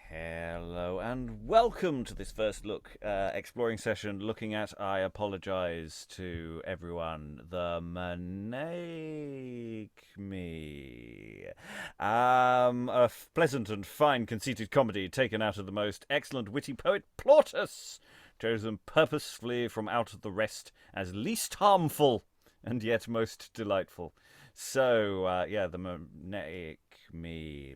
Hello and welcome to this first look exploring session looking at, I apologise to everyone, the Menaechmi. A pleasant and fine conceited comedy taken out of the most excellent witty poet Plautus, chosen purposefully from out of the rest as least harmful and yet most delightful. So, the Menaechmi.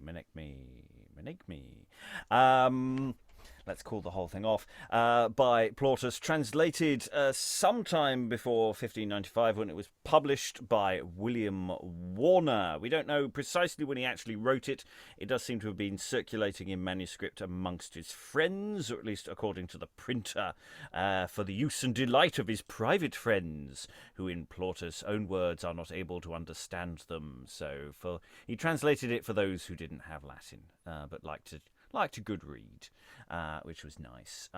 Let's call the whole thing off. By Plautus, translated sometime before 1595 when it was published by William Warner. We don't know precisely when he actually wrote it. It does seem to have been circulating in manuscript amongst his friends, or at least according to the printer, for the use and delight of his private friends, who in Plautus' own words are not able to understand them. So he translated it for those who didn't have Latin, but liked a good read, which was nice.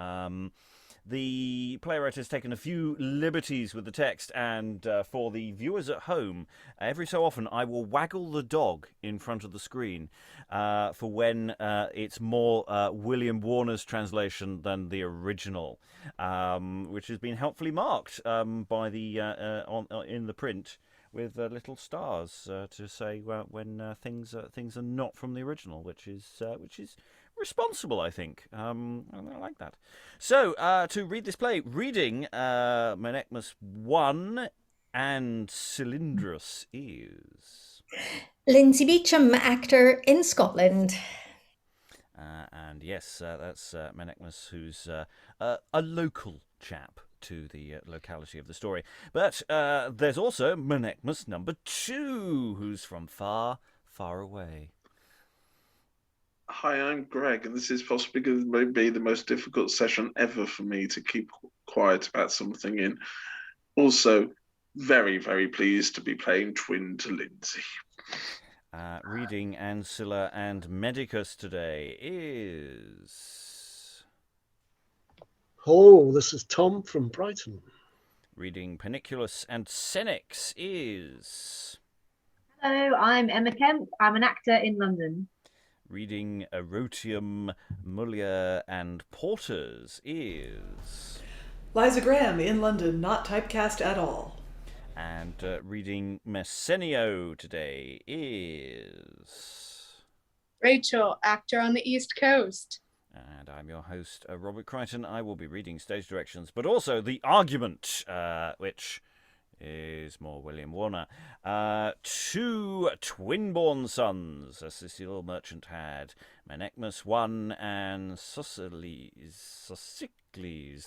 The playwright has taken a few liberties with the text, and for the viewers at home, every so often I will waggle the dog in front of the screen for when it's more William Warner's translation than the original, which has been helpfully marked by the in the print with little stars to say when things are not from the original, which is responsible, I think. I like that. So, to read this play, reading Menechmus 1 and Cylindrus is... Lynsey Beauchamp, actor in Scotland. And yes, that's Menechmus, who's a local chap to the locality of the story. But there's also Menechmus number 2, who's from far, far away. Hi, I'm Greg, and this is possibly going to be the most difficult session ever for me to keep quiet about something in. Also, very, very pleased to be playing twin to Lynsey. Reading Ancilla and Medicus today is... Hello, this is Tom from Brighton. Reading Peniculus and Senex is... Hello, I'm Emma Kemp. I'm an actor in London. Reading Erotium, Mulier and Porters is... Liza Graham in London, not typecast at all. And reading Messenio today is... Rachael, actor on the East Coast. And I'm your host, Robert Crighton. I will be reading stage directions, but also the argument, which is more William Warner. 2 twin-born sons, a Sicilian merchant had, Menechmus 1 and Sophocles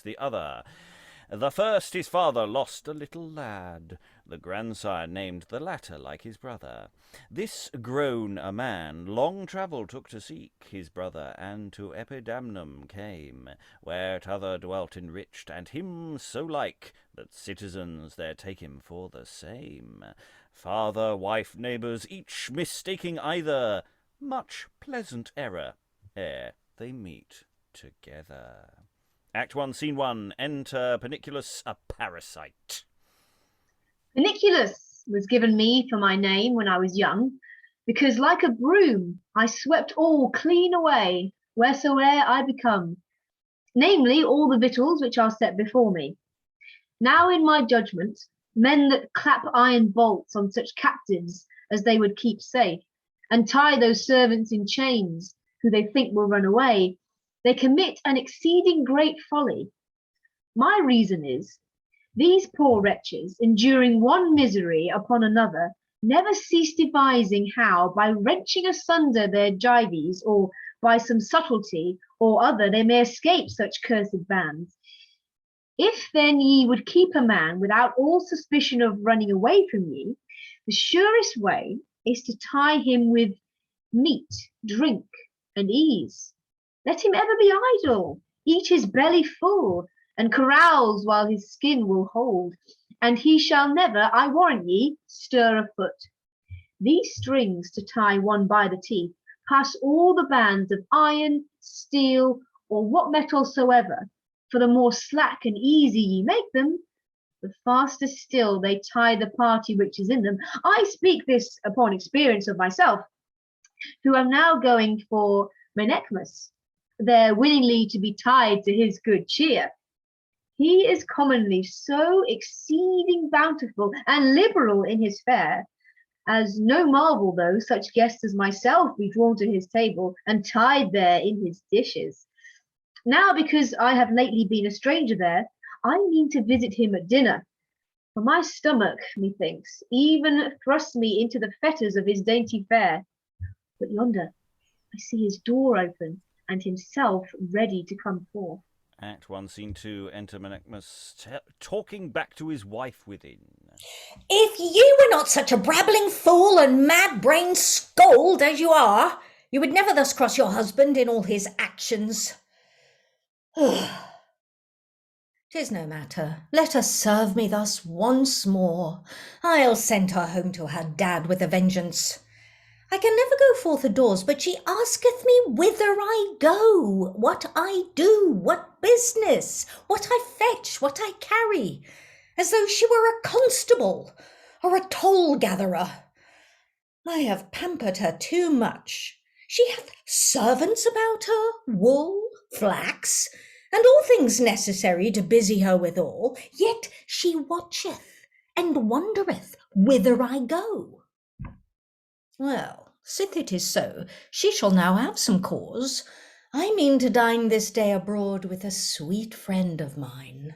the other. The first his father lost a little lad, the grandsire named the latter like his brother. This grown a man long travel took to seek his brother, and to Epidamnum came, where t'other dwelt enriched, and him so like, that citizens there take him for the same. Father, wife, neighbours, each mistaking either, much pleasant error, ere they meet together. Act 1, Scene 1. Enter Peniculus, a parasite. Peniculus was given me for my name when I was young, because like a broom I swept all clean away, wheresoe'er I become, namely all the victuals which are set before me. Now in my judgment, men that clap iron bolts on such captives as they would keep safe, and tie those servants in chains who they think will run away, they commit an exceeding great folly. My reason is, these poor wretches, enduring one misery upon another, never cease devising how, by wrenching asunder their gyves, or by some subtlety or other, they may escape such cursed bands. If then ye would keep a man without all suspicion of running away from ye, the surest way is to tie him with meat, drink, and ease. Let him ever be idle, eat his belly full, and carouse while his skin will hold, and he shall never, I warrant ye, stir a foot. These strings to tie one by the teeth pass all the bands of iron, steel, or what metal soever, for the more slack and easy ye make them, the faster still they tie the party which is in them. I speak this upon experience of myself, who am now going for Menechmus, there willingly to be tied to his good cheer. He is commonly so exceeding bountiful and liberal in his fare, as no marvel though such guests as myself be drawn to his table and tied there in his dishes. Now, because I have lately been a stranger there, I mean to visit him at dinner, for my stomach, methinks, even thrusts me into the fetters of his dainty fare. But yonder, I see his door open, and himself ready to come forth. Act 1, Scene 2, enter Menechmus, talking back to his wife within. If you were not such a brabbling fool and mad-brained scold as you are, you would never thus cross your husband in all his actions. 'Tis no matter. Let her serve me thus once more. I'll send her home to her dad with a vengeance. I can never go forth the doors, but she asketh me whither I go, what I do, what business, what I fetch, what I carry, as though she were a constable or a toll-gatherer. I have pampered her too much. She hath servants about her, wool, flax, and all things necessary to busy her withal, yet she watcheth and wondereth whither I go. Well, sith it is so, she shall now have some cause. I mean to dine this day abroad with a sweet friend of mine.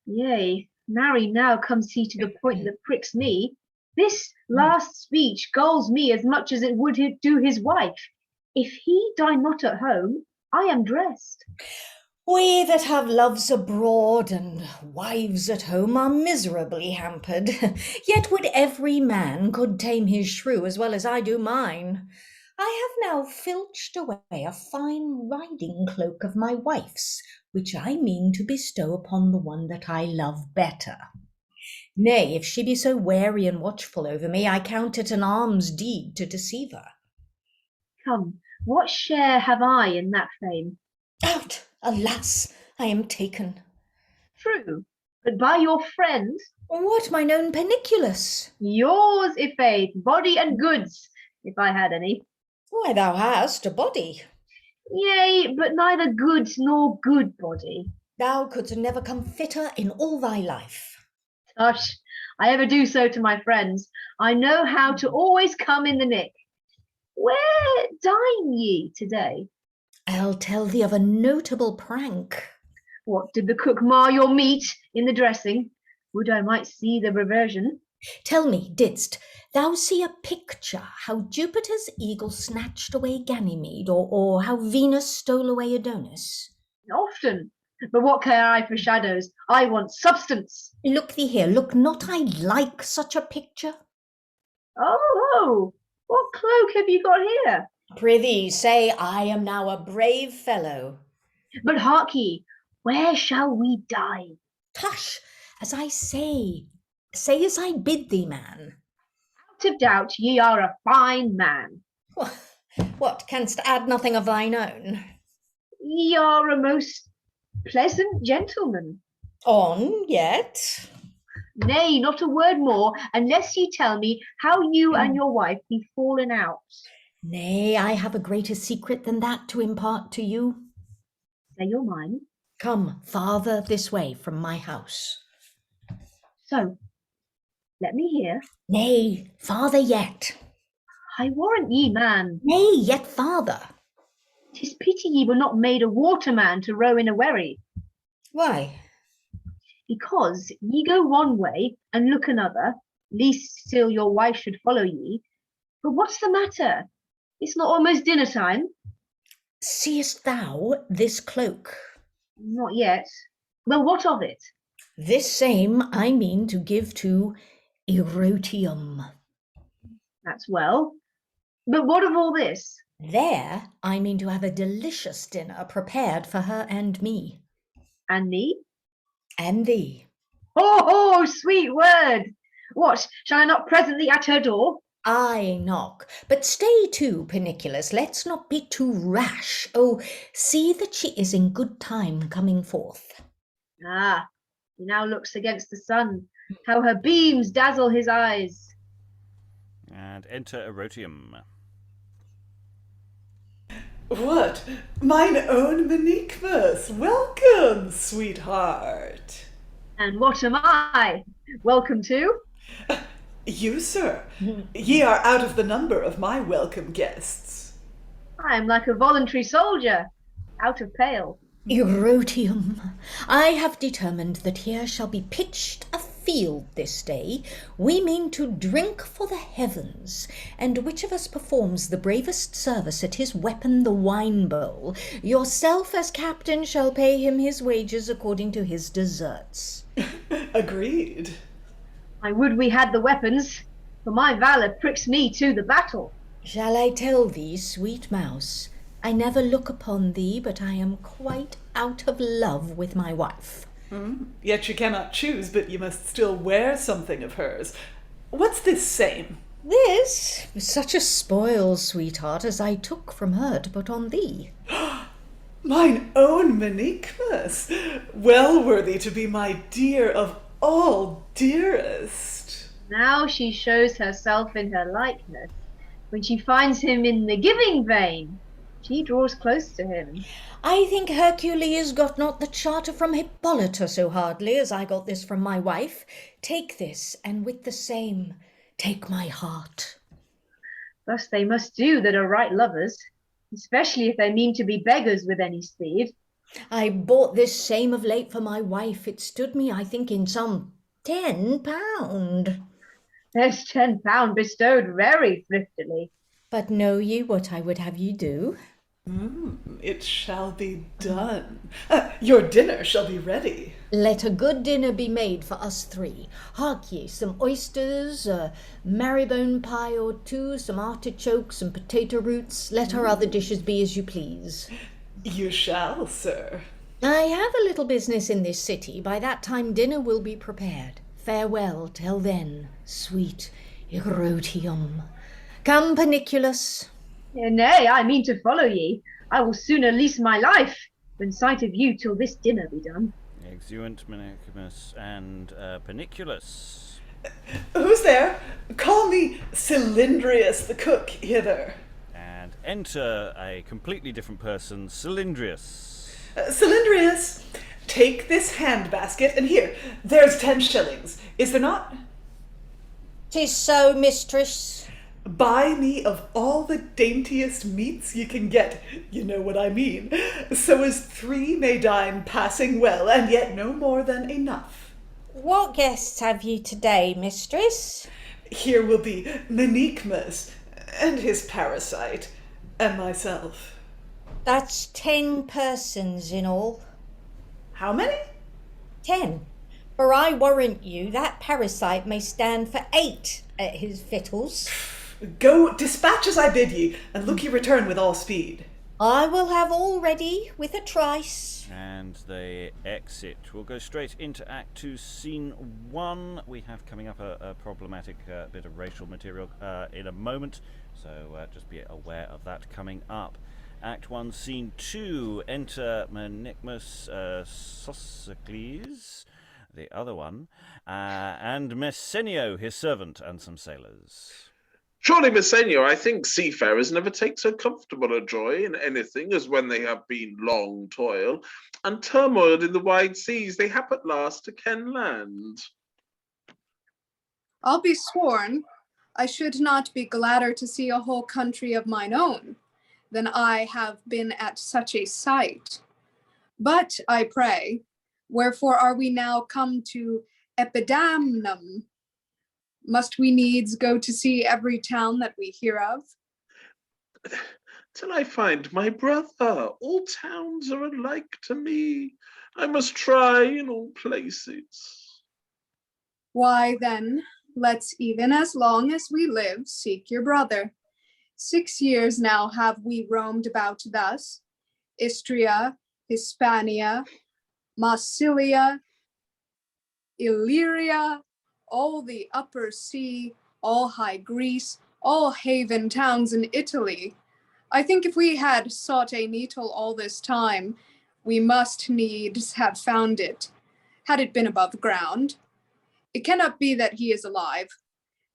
Yea, marry, now comes he to the point that pricks me. This last speech galls me as much as it would do his wife. If he dine not at home, I am dressed. We that have loves abroad and wives at home are miserably hampered. Yet would every man could tame his shrew as well as I do mine. I have now filched away a fine riding cloak of my wife's, which I mean to bestow upon the one that I love better. Nay, if she be so wary and watchful over me, I count it an alms deed to deceive her. Come, what share have I in that fame? Out! Alas, I am taken. True, but by your friend? What, mine own Peniculus? Yours, i' faith, body and goods, if I had any. Why, thou hast a body. Yea, but neither goods nor good body. Thou couldst never come fitter in all thy life. Tush, I ever do so to my friends. I know how to always come in the nick. Where dine ye today? I'll tell thee of a notable prank. What, did the cook mar your meat in the dressing? Would I might see the reversion. Tell me, didst thou see a picture how Jupiter's eagle snatched away Ganymede, or how Venus stole away Adonis? Often, but what care I for shadows? I want substance. Look thee here, look not I like such a picture? Oh, what cloak have you got here? Prithee, say I am now a brave fellow. But hark ye, where shall we dine? Tush, as I say as I bid thee, man. Out of doubt ye are a fine man. What, canst add nothing of thine own? Ye are a most pleasant gentleman. On yet? Nay, not a word more, unless ye tell me how you and your wife be fallen out. Nay, I have a greater secret than that to impart to you. Say your mind. Come farther this way from my house. So, let me hear. Nay, farther yet. I warrant ye, man. Nay, yet farther. 'Tis pity ye were not made a waterman to row in a wherry. Why? Because ye go one way and look another, least still your wife should follow ye. But what's the matter? It's not almost dinner time? Seest thou this cloak? Not yet. Well, what of it? This same I mean to give to Erotium. That's well. But what of all this? There I mean to have a delicious dinner prepared for her and me. And me? And thee. Oh, sweet word! What, shall I not presently at her door? I knock. But stay too, Peniculus, let's not be too rash. Oh, see that she is in good time coming forth. Ah, he now looks against the sun, how her beams dazzle his eyes. And enter Erotium. What? Mine own Menechmus! Welcome, sweetheart! And what am I? Welcome to? You, sir, ye are out of the number of my welcome guests. I am like a voluntary soldier, out of pale. Erotium, I have determined that here shall be pitched a field this day. We mean to drink for the heavens, and which of us performs the bravest service at his weapon, the wine bowl, yourself as captain shall pay him his wages according to his deserts. Agreed. I would we had the weapons, for my valour pricks me to the battle. Shall I tell thee, sweet mouse, I never look upon thee, but I am quite out of love with my wife. Yet you cannot choose, but you must still wear something of hers. What's this same? This was such a spoil, sweetheart, as I took from her to put on thee. Mine own Menechmus, well worthy to be my dear of all dearest. Now she shows herself in her likeness. When she finds him in the giving vein, she draws close to him. I think Hercules got not the charter from Hippolyta so hardly as I got this from my wife. Take this, and with the same, take my heart. Thus they must do that are right lovers, especially if they mean to be beggars with any speed. I bought this same of late for my wife. It stood me, I think, in some £10. There's £10 bestowed very thriftily. But know ye what I would have you do? It shall be done. Your dinner shall be ready. Let a good dinner be made for us three. Hark ye, some oysters, a marrowbone pie or two, some artichokes, some potato roots. Let our other dishes be as you please. You shall, sir. I have a little business in this city. By that time dinner will be prepared. Farewell till then, sweet Erotium. Come, Peniculus. Nay, I mean to follow ye. I will sooner lease my life than sight of you till this dinner be done. Exeunt Menechmus and Peniculus. Who's there? Call me Cylindrus the cook hither. And enter a completely different person, Cylindrus. Cylindrus, take this handbasket, and here, there's 10 shillings. Is there not? 'Tis so, mistress. Buy me of all the daintiest meats you can get, you know what I mean, so as 3 may dine passing well, and yet no more than enough. What guests have ye today, mistress? Here will be Menechmus, and his parasite, and myself. That's 10 persons in all. How many? 10. For I warrant you that parasite may stand for 8 at his victuals. Go, dispatch as I bid ye, and look ye return with all speed. I will have all ready with a trice. And they exit. We'll go straight into Act 2, Scene 1. We have coming up a problematic bit of racial material in a moment, so just be aware of that coming up. Act 1, Scene 2. Enter Menechmus, Sophocles, the other one, and Messenio, his servant, and some sailors. Surely, Messenio, I think seafarers never take so comfortable a joy in anything as when they have been long toil, and turmoiled in the wide seas, they hap at last to ken land. I'll be sworn, I should not be gladder to see a whole country of mine own than I have been at such a sight. But, I pray, wherefore are we now come to Epidamnum? Must we needs go to see every town that we hear of? Till I find my brother, all towns are alike to me. I must try in all places. Why then, let's even as long as we live seek your brother. 6 years now have we roamed about thus, Istria, Hispania, Massilia, Illyria, all the upper sea, all high Greece, all haven towns in Italy. I think if we had sought a needle all this time, we must needs have found it, had it been above ground. It cannot be that he is alive,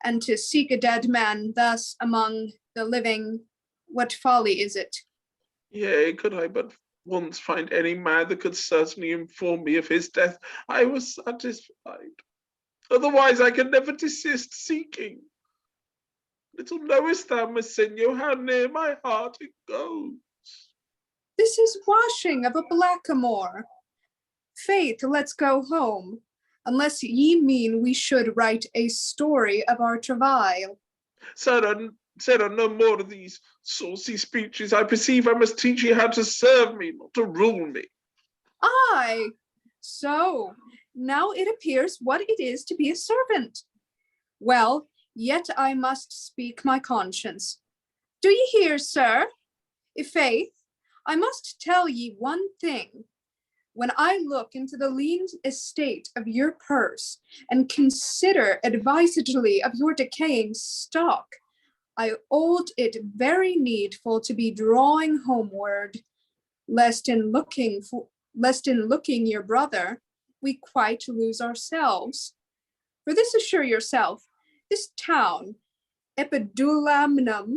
and to seek a dead man thus among the living, what folly is it? Yea, could I but once find any man that could certainly inform me of his death, I was satisfied. Otherwise I can never desist seeking. Little knowest thou, Messenio, how near my heart it goes. This is washing of a blackamoor. Faith, let's go home, unless ye mean we should write a story of our travail. Sir, no more of these saucy speeches. I perceive I must teach ye how to serve me, not to rule me. Aye, so now it appears what it is to be a servant. Well, yet I must speak my conscience. Do ye hear, sir? I' faith, I must tell ye one thing. When I look into the lean estate of your purse and consider advisedly of your decaying stock, I hold it very needful to be drawing homeward, lest in looking your brother, we quite lose ourselves. For this assure yourself, this town, Epidulamnum,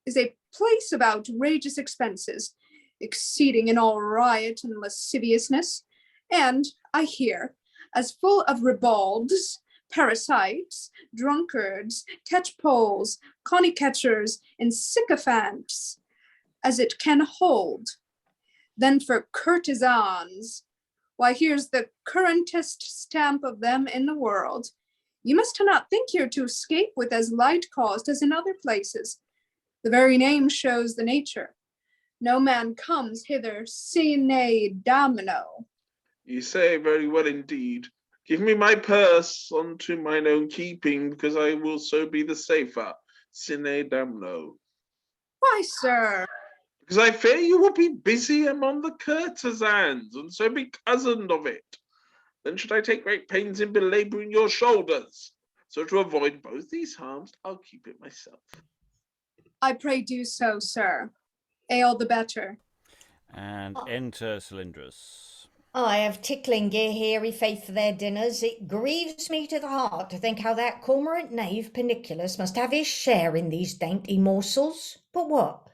is a place of outrageous expenses, exceeding in all riot and lasciviousness, and, I hear, as full of ribalds, parasites, drunkards, catchpoles, conny-catchers, and sycophants, as it can hold. Then for courtesans, why here's the currentest stamp of them in the world. You must not think here to escape with as light cost as in other places. The very name shows the nature. No man comes hither sine domino. Ye say very well indeed. Give me my purse unto mine own keeping, because I will so be the safer. Sine damno. Why, sir? Because I fear you will be busy among the courtesans, and so be cozened of it. Then should I take great pains in belabouring your shoulders. So to avoid both these harms, I'll keep it myself. I pray do so, sir. Ale the better. And enter Cylindrus. I have tickling gear here, I' faith, for their dinners. It grieves me to the heart to think how that cormorant knave Peniculus must have his share in these dainty morsels. But what?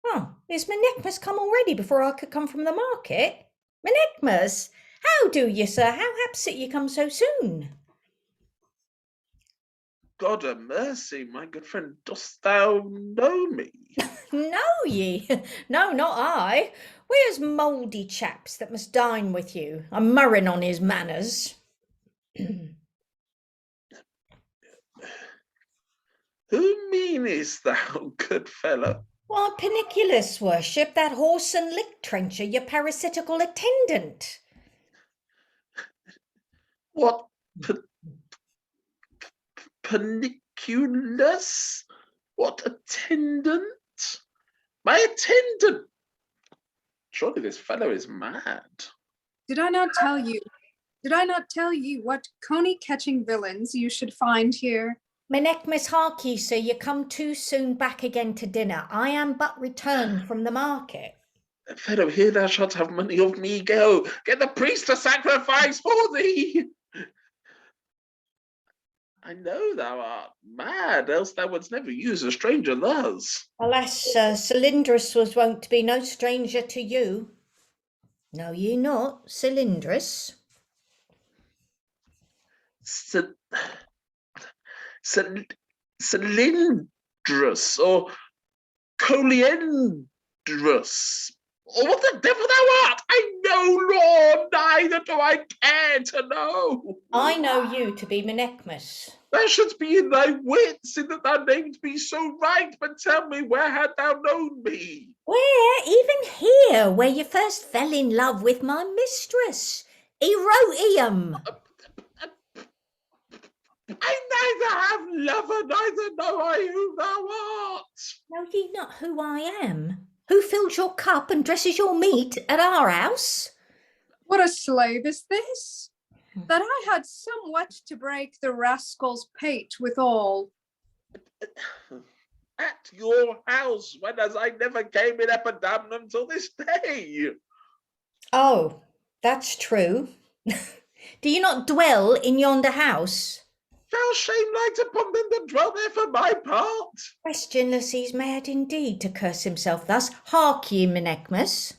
Oh, is Menechmus come already before I could come from the market? Menechmus, how do you, sir? How haps it you come so soon? God a mercy, my good friend, dost thou know me? Know ye? No, not I. Where's mouldy chaps that must dine with you? I'm murrin on his manners. Who meanest thou, good fellow? Why, Peniculus, worship, that horse and lick trencher, your parasitical attendant. What? Peniculus? What attendant? My attendant? Surely this fellow is mad. Did I not tell you what coney-catching villains you should find here? Menechmus, hark ye, sir, you come too soon back again to dinner. I am but returned from the market. Fellow, here thou shalt have money of me. Go, get the priest to sacrifice for thee. I know thou art mad, else thou wouldst never use a stranger thus. Alas, sir, Cylindrus was wont to be no stranger to you. Know ye not, Cylindrus? Cylindrus, or Coliandrus, or what the devil thou art, I know, Lord, neither do I care to know. I know you to be Menechmus. Thou shouldst be in thy wits, in that thou named me so right, but tell me, where had thou known me? Where? Even here, where you first fell in love with my mistress, Erotium. I neither have lover, neither know I who thou art. Know ye not who I am? Who fills your cup and dresses your meat at our house? What a slave is this? That I had somewhat to break the rascal's pate withal. At your house, when as I never came in Epidamnum till this day. Oh, that's true. Do you not dwell in yonder house? Foul shame light upon them that dwell there for my part. Questionless he's mad indeed to curse himself thus. Hark ye, Menechmus.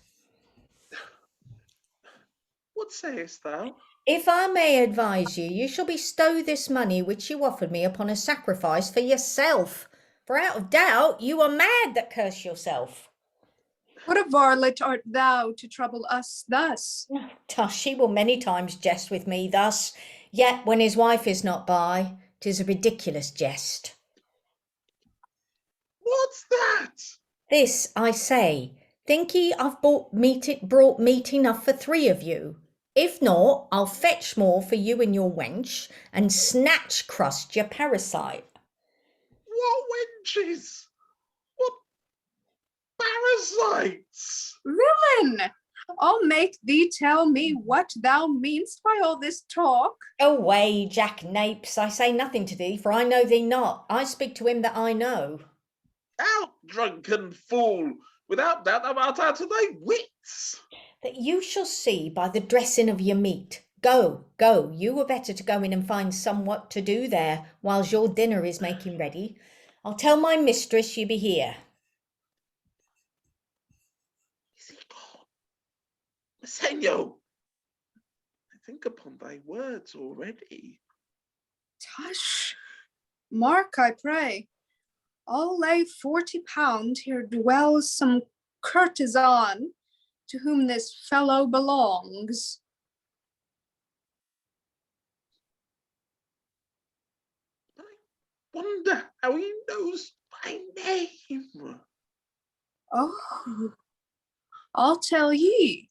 What sayest thou? If I may advise you, you shall bestow this money which you offered me upon a sacrifice for yourself. For out of doubt you are mad that curse yourself. What a varlet art thou to trouble us thus? Tush, he will many times jest with me thus, yet when his wife is not by, 'tis a ridiculous jest. What's that? This I say, think ye I've brought meat enough for 3 of you? If not, I'll fetch more for you and your wench, and snatch crust your parasite. What wenches? What parasites? Villain! I'll make thee tell me what thou meanst by all this talk. Away, jackanapes, I say nothing to thee, for I know thee not. I speak to him that I know. Out, drunken fool! Without doubt thou art out of thy wits. That you shall see by the dressing of your meat. Go, go, you were better to go in and find somewhat to do there, whiles your dinner is making ready. I'll tell my mistress you be here. Is he gone? Messenio, I think upon thy words already. Tush! Mark, I pray. I'll lay 40 pound here dwells some courtesan to whom this fellow belongs. I wonder how he knows my name. Oh, I'll tell ye.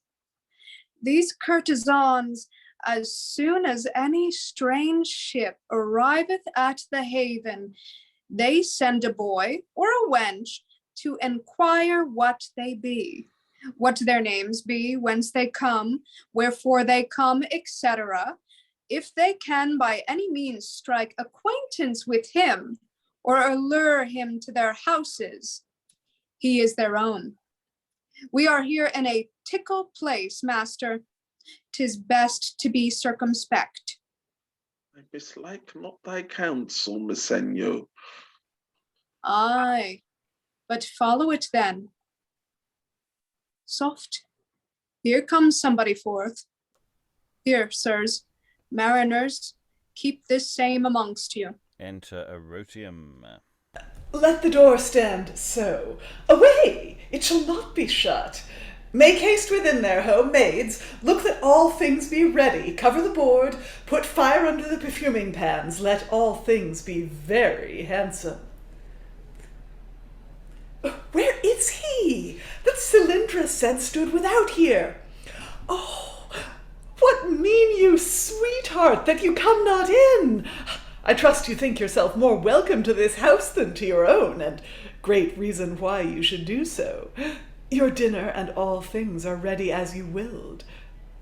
These courtesans, as soon as any strange ship arriveth at the haven, they send a boy or a wench to enquire what they be, what their names be, whence they come, wherefore they come, etc., if they can by any means strike acquaintance with him, or allure him to their houses. He is their own. We are here in a tickle place, master. 'Tis best to be circumspect. I mislike not thy counsel, Messenio. Aye, but follow it then. Soft, here comes somebody forth. Here, sirs, mariners, keep this same amongst you. Enter Erotium. Let the door stand so. Away! It shall not be shut. Make haste within there, ho, maids. Look that all things be ready. Cover the board. Put fire under the perfuming pans. Let all things be very handsome. Where is he? That Cylindrus said stood without here. Oh, what mean you, sweetheart, that you come not in? I trust you think yourself more welcome to this house than to your own, and great reason why you should do so. Your dinner and all things are ready as you willed.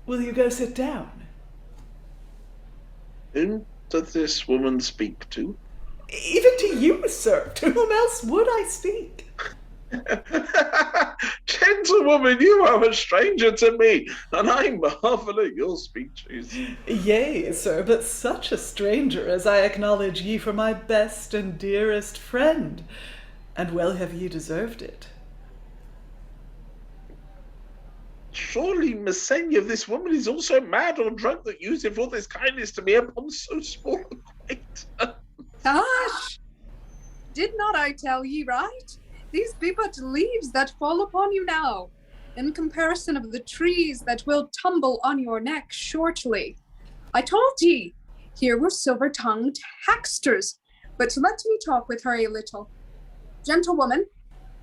Will you go sit down? Whom does this woman speak to? Even to you, sir. To whom else would I speak? Gentlewoman, you are a stranger to me, and I marvel at your speeches. Yea, sir, but such a stranger as I acknowledge ye for my best and dearest friend, and well have ye deserved it. Surely, Messenio, this woman is also mad or drunk that useth all this kindness to me upon so small acquaintance. Hush! Did not I tell ye right? These be but leaves that fall upon you now, in comparison of the trees that will tumble on your neck shortly. I told ye, here were silver-tongued hacksters, but let me talk with her a little. Gentlewoman,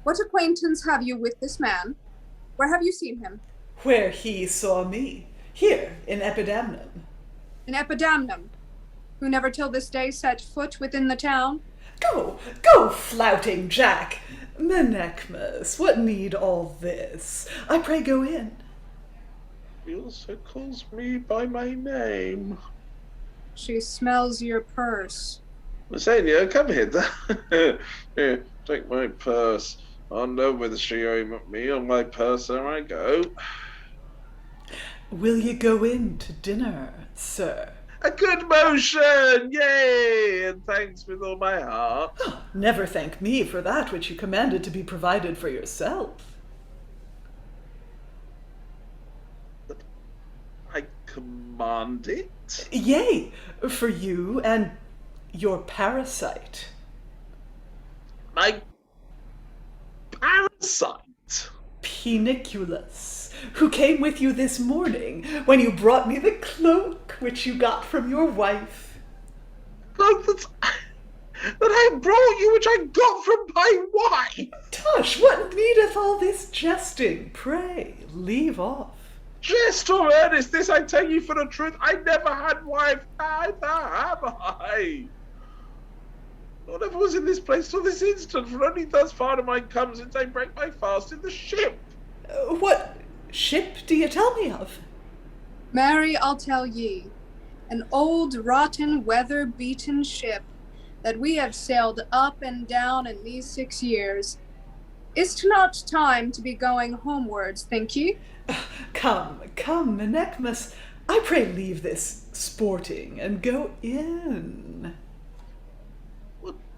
what acquaintance have you with this man? Where have you seen him? Where he saw me, here in Epidamnum. In Epidamnum, who never till this day set foot within the town? Go, flouting Jack. Menechmus, what need all this? I pray go in. He also calls me by my name. She smells your purse. Messenio, come here. Here, take my purse. I'll know whether she aim at me or my purse. There I go. Will ye go in to dinner, sir? A good motion! Yay! And thanks with all my heart. Never thank me for that which you commanded to be provided for yourself. I command it? Yea, for you and your parasite. My parasite? Peniculus, who came with you this morning when you brought me the cloak which you got from your wife. Cloak that I brought you, which I got from my wife. Tush, what needeth all this jesting? Pray, leave off. Jest or earnest, this I tell you for the truth. I never had wife, neither have I. Nor never was in this place till this instant, for only thus far am I come since I break my fast in the ship. What ship do you tell me of? Marry, I'll tell ye, an old, rotten, weather-beaten ship that we have sailed up and down in these 6 years. Is't not time to be going homewards, think ye? Come, Menechmus, I pray leave this sporting and go in.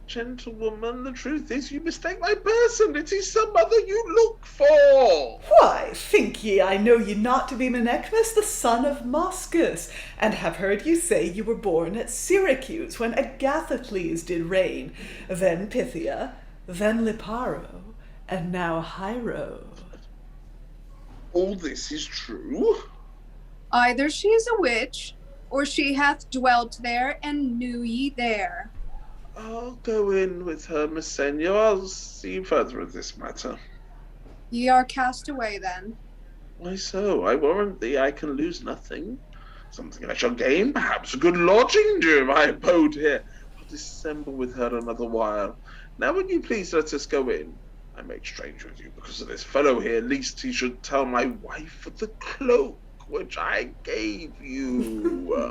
Gentlewoman, the truth is you mistake my person. It is some other you look for. Why, think ye I know ye not to be Menechmus, the son of Muscus, and have heard you say you were born at Syracuse when Agathocles did reign, then Pythia, then Liparo, and now Hiero. All this is true. Either she is a witch, or she hath dwelt there and knew ye there. I'll go in with her, Messenio. I'll see further of this matter. Ye are cast away then. Why so? I warrant thee I can lose nothing. Something I shall gain, perhaps a good lodging do I abode here. I'll dissemble with her another while. Now will you please let us go in? I make strange with you because of this fellow here, lest he should tell my wife of the cloak which I gave you.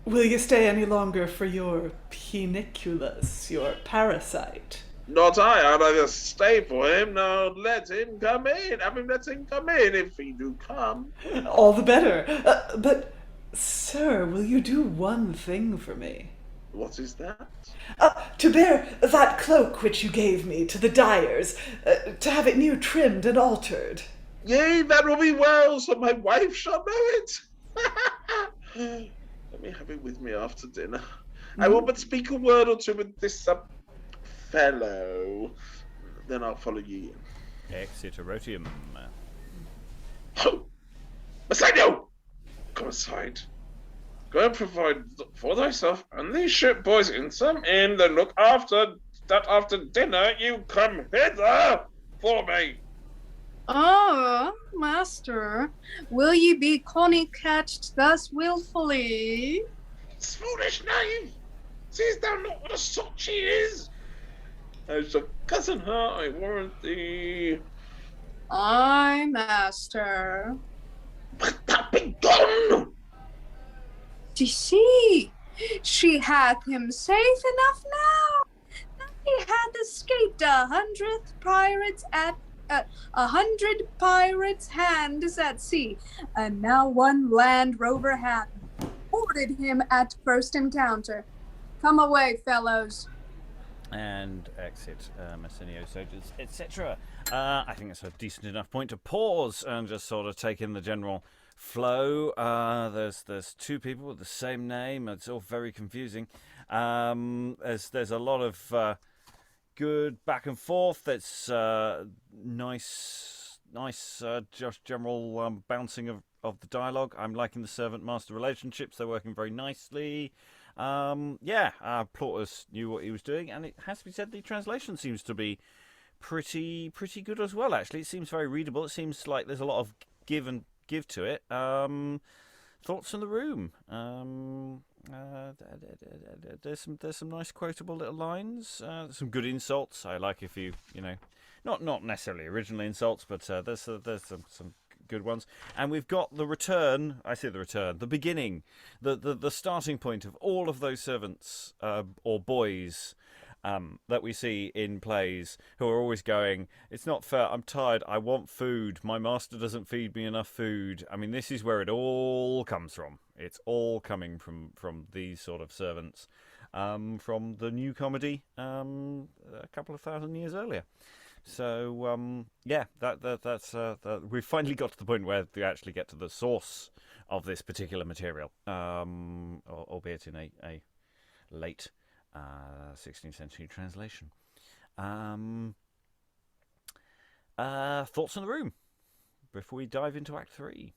Will you stay any longer for your Peniculus, your parasite? Not I. I'll either stay for him, nor let him come in. Have him let him come in, if he do come. All the better. But, sir, will you do one thing for me? What is that? To bear that cloak which you gave me to the dyers, to have it new trimmed and altered. Yea, that will be well, so my wife shall know it. Let me have it with me after dinner. I will but speak a word or two with this fellow. Then I'll follow ye in. Exit Erotium. Ho! Messenio! Come aside. Go and provide for thyself and these ship boys in some inn, then look after that after dinner you come hither for me. Ah, master, will ye be conny-catched thus wilfully? Foolish knave! Seest thou not what a sot she is? I shall cozen her, I warrant thee. Aye, master. But that be gone! D'ye see, she hath him safe enough now. That he hath escaped 100 pirates at 100 pirates' hands at sea, and now one land rover hath boarded him at first encounter. Come away, fellows. And exit Messenio, soldiers, etc. I think it's a decent enough point to pause and just sort of take in the general flow. There's two people with the same name. It's all very confusing. There's a lot of good back and forth. That's nice, just general bouncing of the dialogue. I'm liking the servant-master relationships. They're working very nicely. Plautus knew what he was doing, and it has to be said the translation seems to be pretty good as well. Actually, it seems very readable. It seems like there's a lot of give to it. Thoughts in the room. There's some nice quotable little lines. Some good insults. I like if you not necessarily original insults, but there's some good ones. And we've got the return. I say the return. The beginning. The starting point of all of those servants or boys that we see in plays, who are always going, it's not fair, I'm tired, I want food, my master doesn't feed me enough food. I mean, this is where it all comes from. It's all coming from these sort of servants, from the new comedy a couple of thousand years earlier. So that's we've finally got to the point where we actually get to the source of this particular material, albeit in a late 16th century translation. Thoughts in the room before we dive into Act 3?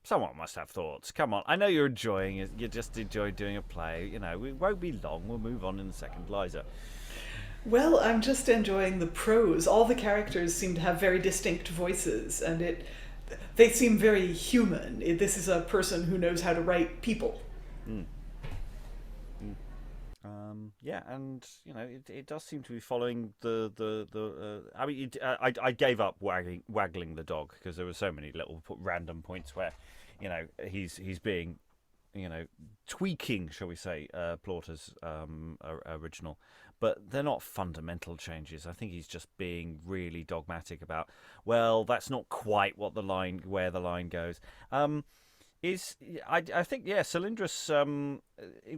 Someone must have thoughts. Come on, I know you're enjoying it. You just enjoy doing a play. You know, it won't be long. We'll move on in a second. Liza. Well, I'm just enjoying the prose. All the characters seem to have very distinct voices, and they seem very human. This is a person who knows how to write people. Yeah, and you know, it does seem to be following the. I mean, I gave up waggling the dog because there were so many little random points where, you know, he's being, you know, tweaking, shall we say, Plautus' original, but they're not fundamental changes. I think he's just being really dogmatic about, well, that's not quite where the line goes. I think Cylindrus.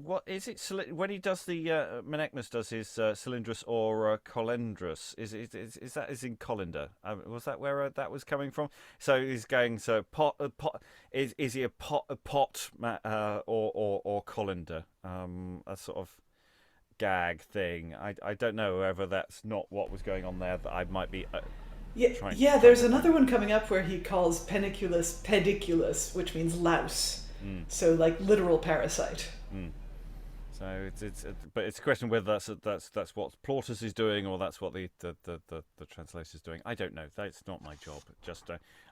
What is it? When he does the Menechmus does his Cylindrus or Cylindrus? Is that in Colander? Was that where that was coming from? So he's going pot. Is he a pot or Colander? A sort of gag thing. I don't know whether that's not what was going on there. That I might be. There's another one coming up where he calls Peniculus Pediculus, which means louse. So like literal parasite. So but it's a question whether that's what Plautus is doing or that's what the translator is doing. I don't know. That's not my job.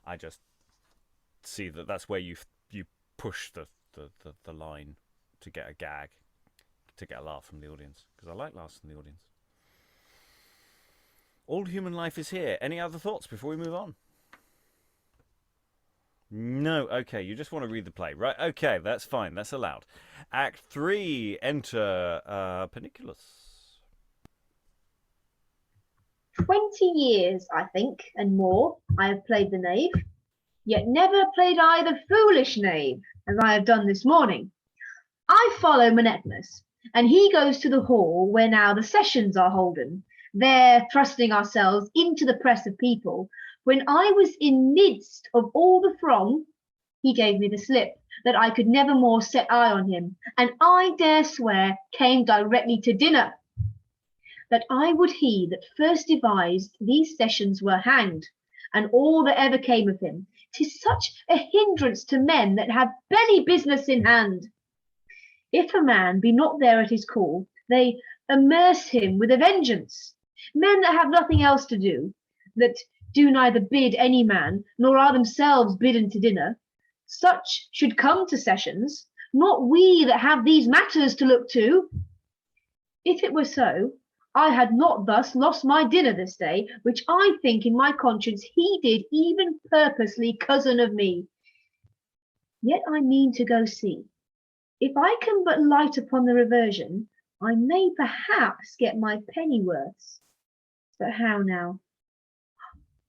I just see that's where you push the line to get a gag, to get a laugh from the audience, because I like laughs from the audience. All human life is here. Any other thoughts before we move on? No. Okay, you just want to read the play, right? Okay, that's fine. That's allowed. Act 3. Enter Peniculus. 20 years, I think, and more, I have played the knave, yet never played I the foolish knave, as I have done this morning. I follow Menechmus, and he goes to the hall where now the sessions are holden, there thrusting ourselves into the press of people. When I was in midst of all the throng, he gave me the slip that I could never more set eye on him, and I dare swear came directly to dinner, that I would he that first devised these sessions were hanged, and all that ever came of him. 'Tis such a hindrance to men that have belly business in hand. If a man be not there at his call, they immerse him with a vengeance. Men that have nothing else to do, that do neither bid any man, nor are themselves bidden to dinner, such should come to sessions, not we that have these matters to look to. If it were so, I had not thus lost my dinner this day, which I think in my conscience he did even purposely cozen of me. Yet I mean to go see. If I can but light upon the reversion, I may perhaps get my pennyworths. But how now?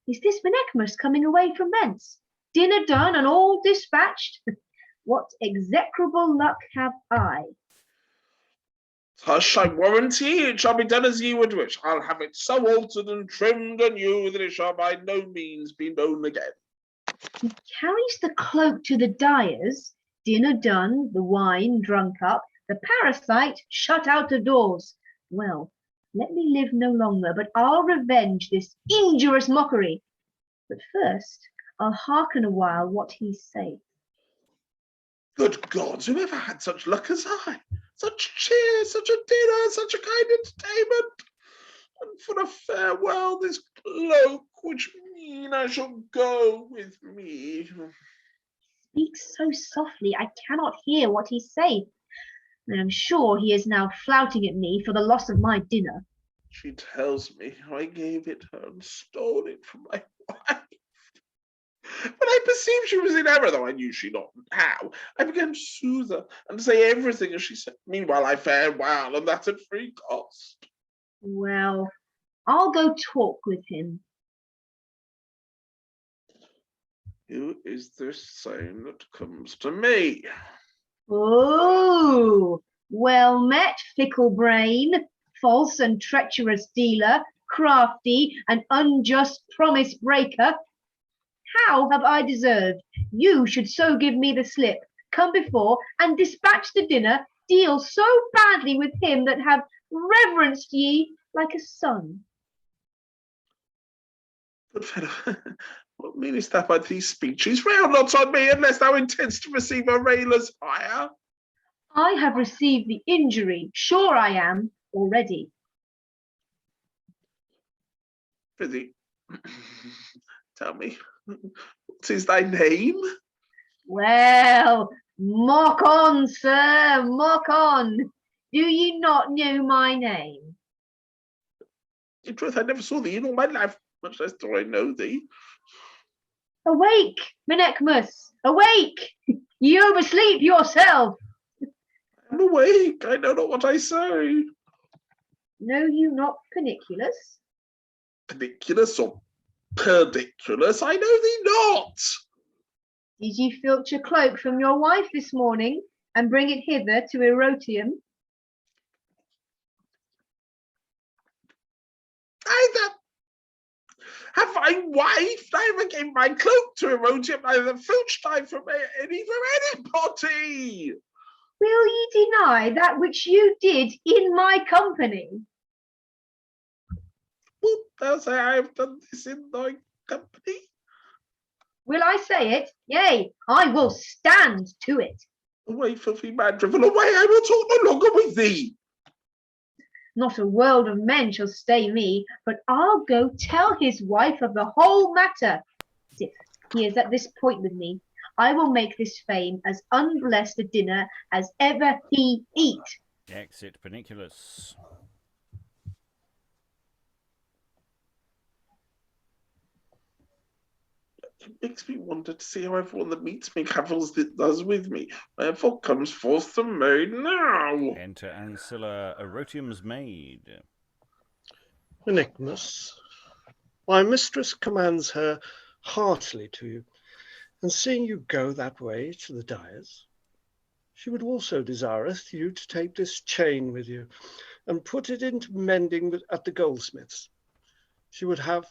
Is this Menechmus coming away from thence? Dinner done and all dispatched? What execrable luck have I? Hush, I warranty it shall be done as ye would wish. I'll have it so altered and trimmed anew that it shall by no means be known again. He carries the cloak to the dyer's, dinner done, the wine drunk up, the parasite shut out of doors. Well, let me live no longer, but I'll revenge this injurious mockery. But first, I'll hearken a while what he saith. Good gods, who ever had such luck as I? Such cheer, such a dinner, such a kind entertainment. And for a farewell, this cloak, which mean I shall go with me. Speaks so softly, I cannot hear what he saith. And I'm sure he is now flouting at me for the loss of my dinner. She tells me how I gave it her and stole it from my wife. But I perceived she was in error, though I knew she not how, I began to soothe her and to say everything as she said. Meanwhile, I fared well, and that at free cost. Well, I'll go talk with him. Who is this same that comes to me? Oh, well met, fickle brain, false and treacherous dealer, crafty and unjust promise breaker. How have I deserved? You should so give me the slip, come before, and dispatch the dinner, deal so badly with him that have reverenced ye like a son. Good fellow, what meanest thou by these speeches? Rail not on me, unless thou intendst to receive a railer's hire. I have received the injury, sure I am, already. Prithee, tell me, what is thy name? Well, mock on, sir, mock on. Do ye not know my name? In truth, I never saw thee in all my life, much less do I know thee. Awake, Menechmus, awake! You oversleep yourself. I'm awake, I know not what I say. Know you not Peniculus? Peniculus or perdiculus, I know thee not. Did ye filch a cloak from your wife this morning and bring it hither to Erotium? Either have I wife, neither gave my cloak to Erotium, neither filched I from any from anybody. Will ye deny that which you did in my company? Wilt thou say I have done this in thy company? Will I say it? Yea, I will stand to it. Away, filthy man, driven away, I will talk no longer with thee. Not a world of men shall stay me, but I'll go tell his wife of the whole matter. If he is at this point with me, I will make this fame as unblessed a dinner as ever he eat. Exit Peniculus. It makes me wonder to see how everyone that meets me cavils that does with me. Wherefore comes forth the maid now. Enter Ancilla, Erotium's maid. Menechmus, my mistress commands her heartily to you, and seeing you go that way to the dyers, she would also desireth you to take this chain with you, and put it into mending at the goldsmith's. She would have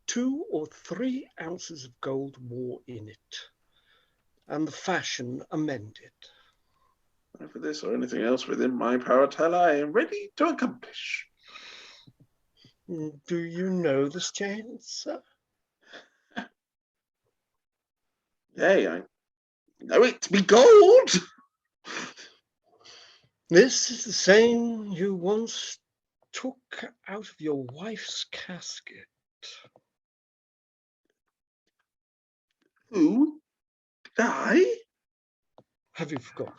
2 or 3 ounces of gold more in it, and the fashion amended. For this or anything else within my power, tell I am ready to accomplish. Do you know this chain, sir? Yea, I know it to be gold. This is the same you once took out of your wife's casket. Who? I? Have you forgotten?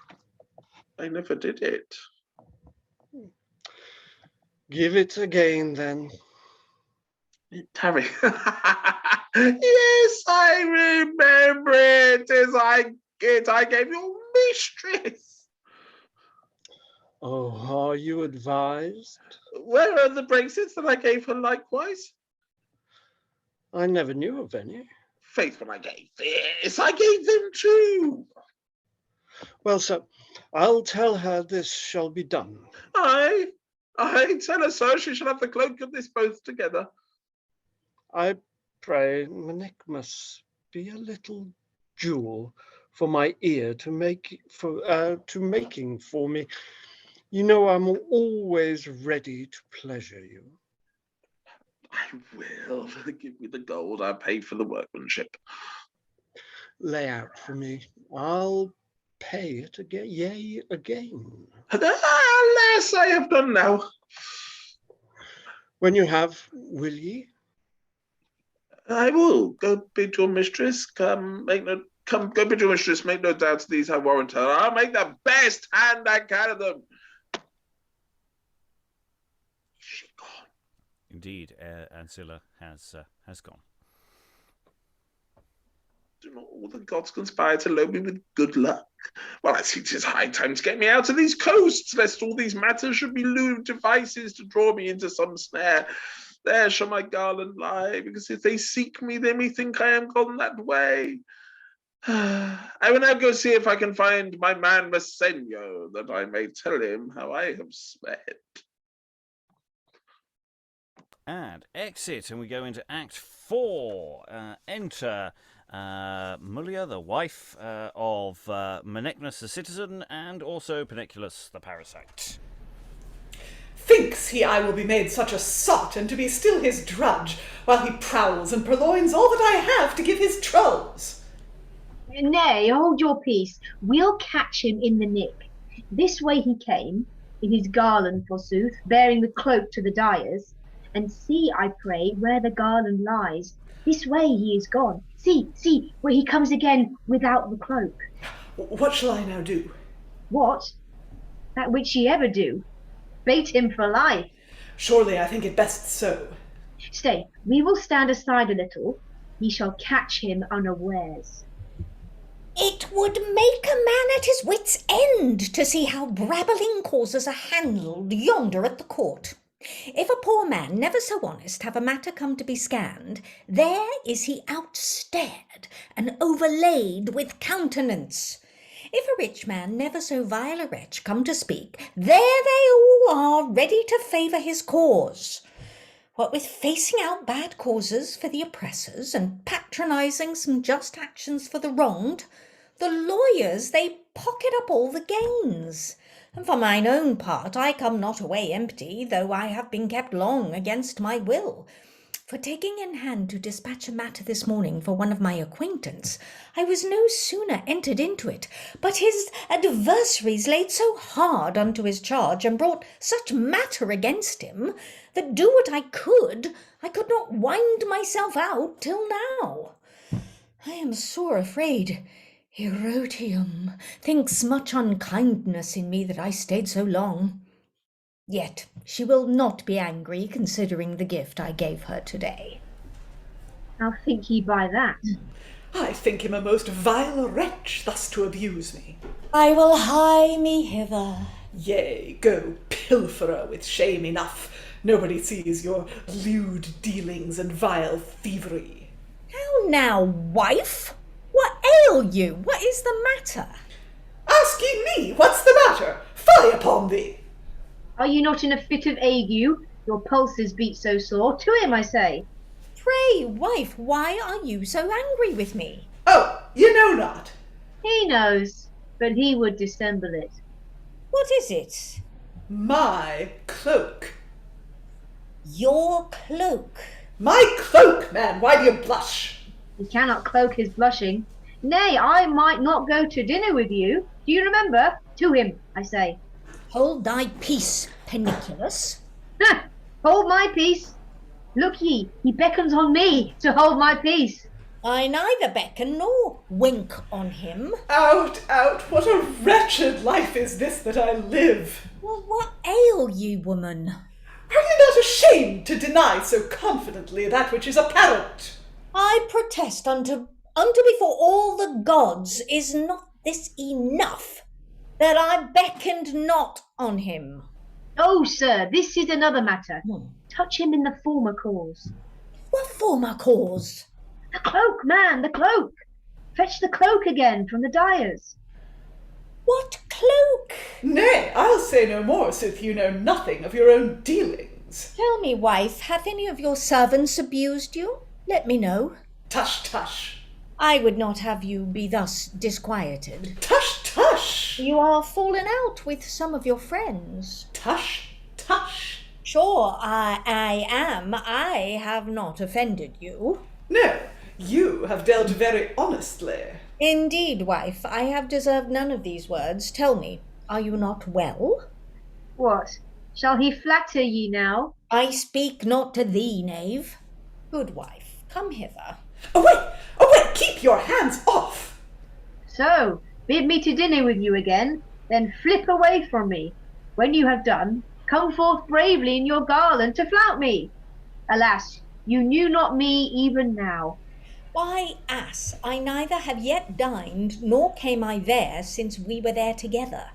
I never did it. Give it again, then. Tarry. Yes, I remember it. I gave your mistress. Oh, are you advised? Where are the bracelets that I gave her likewise? I never knew of any. Faith, when I gave this, I gave them too. Well, sir, I'll tell her this shall be done. I tell her so. She shall have the cloak of this both together. I pray, Menechmus, be a little jewel for my ear to making for me. You know I'm always ready to pleasure you. I will. Give me the gold. I paid for the workmanship. Lay out for me. I'll pay it again. Yea, again. Alas, I have done now. When you have, will ye? I will. Go bid your mistress. Go bid your mistress. Make no doubt these I warrant her. I'll make the best hand I can of them. She gone. Indeed, Ancilla has gone. Do Do not all the gods conspire to load me with good luck? Well, I see 'tis high time to get me out of these coasts, lest all these matters should be lewd devices to draw me into some snare. There shall my garland lie, because if they seek me, they may think I am gone that way. I will now go see if I can find my man Messenio, that I may tell him how I have sped. And exit, and we go into Act 4. Enter Mulier, the wife of Menechmus, the citizen, and also Peniculus, the parasite. Thinks he I will be made such a sot, and to be still his drudge, while he prowls and purloins all that I have to give his trolls. Nay, hold your peace. We'll catch him in the nick. This way he came, in his garland forsooth, bearing the cloak to the dyers. And see, I pray, where the garland lies. This way he is gone. See, where he comes again without the cloak. What shall I now do? What? That which ye ever do. Bait him for life. Surely I think it best so. Stay, we will stand aside a little. Ye shall catch him unawares. It would make a man at his wit's end to see how brabbling causes are handled yonder at the court. If a poor man, never so honest, have a matter come to be scanned, there is he outstared and overlaid with countenance. If a rich man, never so vile a wretch, come to speak, there they all are, ready to favour his cause. What with facing out bad causes for the oppressors, and patronising some just actions for the wronged, the lawyers, they pocket up all the gains. And for mine own part, I come not away empty, though I have been kept long against my will. For taking in hand to dispatch a matter this morning for one of my acquaintance, I was no sooner entered into it, but his adversaries laid so hard unto his charge, and brought such matter against him, that do what I could not wind myself out till now. I am sore afraid Erotium thinks much unkindness in me that I stayed so long. Yet she will not be angry, considering the gift I gave her today. How think ye by that? I think him a most vile wretch, thus to abuse me. I will hie me hither. Yea, go pilferer with shame enough. Nobody sees your lewd dealings and vile thievery. How now, wife? What ail you? What is the matter? Ask ye me, what's the matter? Fie upon thee! Are you not in a fit of ague? Your pulses beat so sore. To him, I say. Pray, wife, why are you so angry with me? Oh, you know not. He knows, but he would dissemble it. What is it? My cloak. Your cloak. My cloak, man, why do you blush? He cannot cloak his blushing. Nay, I might not go to dinner with you. Do you remember? To him, I say. Hold thy peace, Peniculus. Hold my peace. Look ye, he beckons on me to hold my peace. I neither beckon nor wink on him. Out, what a wretched life is this that I live. Well, what ail ye, woman? Are you not ashamed to deny so confidently that which is apparent? I protest unto before all the gods, is not this enough, that I beckoned not on him? Oh, sir, this is another matter. Touch him in the former cause. What former cause? The cloak, man, the cloak. Fetch the cloak again from the dyers. What cloak? Nay, I'll say no more, sith you know nothing of your own dealings. Tell me, wife, hath any of your servants abused you? Let me know. Tush, tush. I would not have you be thus disquieted. Tush, tush. You are fallen out with some of your friends. Tush, tush. Sure, I am. I have not offended you. No, you have dealt very honestly. Indeed, wife, I have deserved none of these words. Tell me, are you not well? What? Shall he flatter ye now? I speak not to thee, knave. Good wife, come hither. Away, keep your hands off. So, bid me to dinner with you again, then flip away from me. When you have done, come forth bravely in your garland to flout me. Alas, you knew not me even now. Why, ass, I neither have yet dined, nor came I there since we were there together.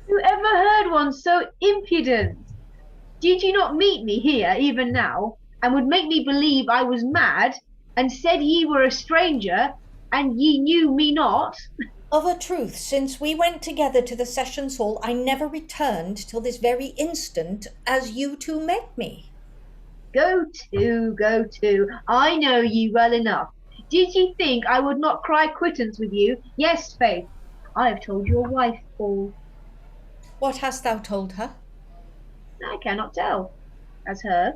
Who ever heard one so impudent? Did you not meet me here even now, and would make me believe I was mad, and said ye were a stranger, and ye knew me not? Of a truth, since we went together to the sessions hall, I never returned till this very instant, as you two met me. Go to, I know ye well enough. Did ye think I would not cry quittance with you? Yes, faith, I have told your wife all. What hast thou told her? I cannot tell. As her.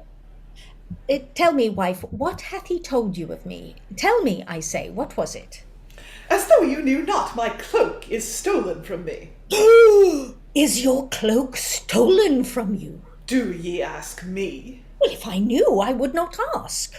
Tell me, wife, what hath he told you of me? Tell me, I say, what was it? As though you knew not, my cloak is stolen from me. Is your cloak stolen from you? Do ye ask me? Well, if I knew, I would not ask.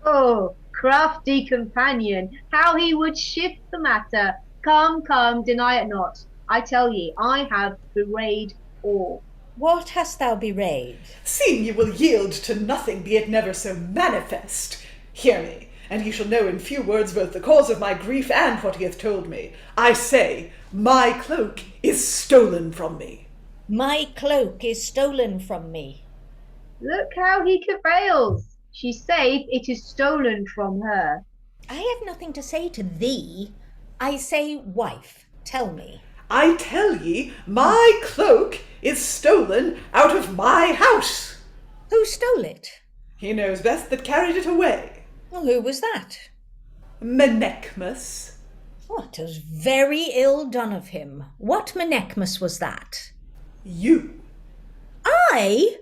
Oh, crafty companion, how he would shift the matter. Come, deny it not. I tell ye, I have bewrayed all. What hast thou bewrayed? Seeing ye will yield to nothing, be it never so manifest. Hear me, and ye shall know in few words both the cause of my grief and what he hath told me. I say, my cloak is stolen from me. My cloak is stolen from me. Look how he cavails. She saith it is stolen from her. I have nothing to say to thee. I say, wife, tell me. I tell ye, my cloak is stolen out of my house. Who stole it? He knows best that carried it away. Well, who was that? Menechmus. What was very ill done of him. What Menechmus was that? You. I?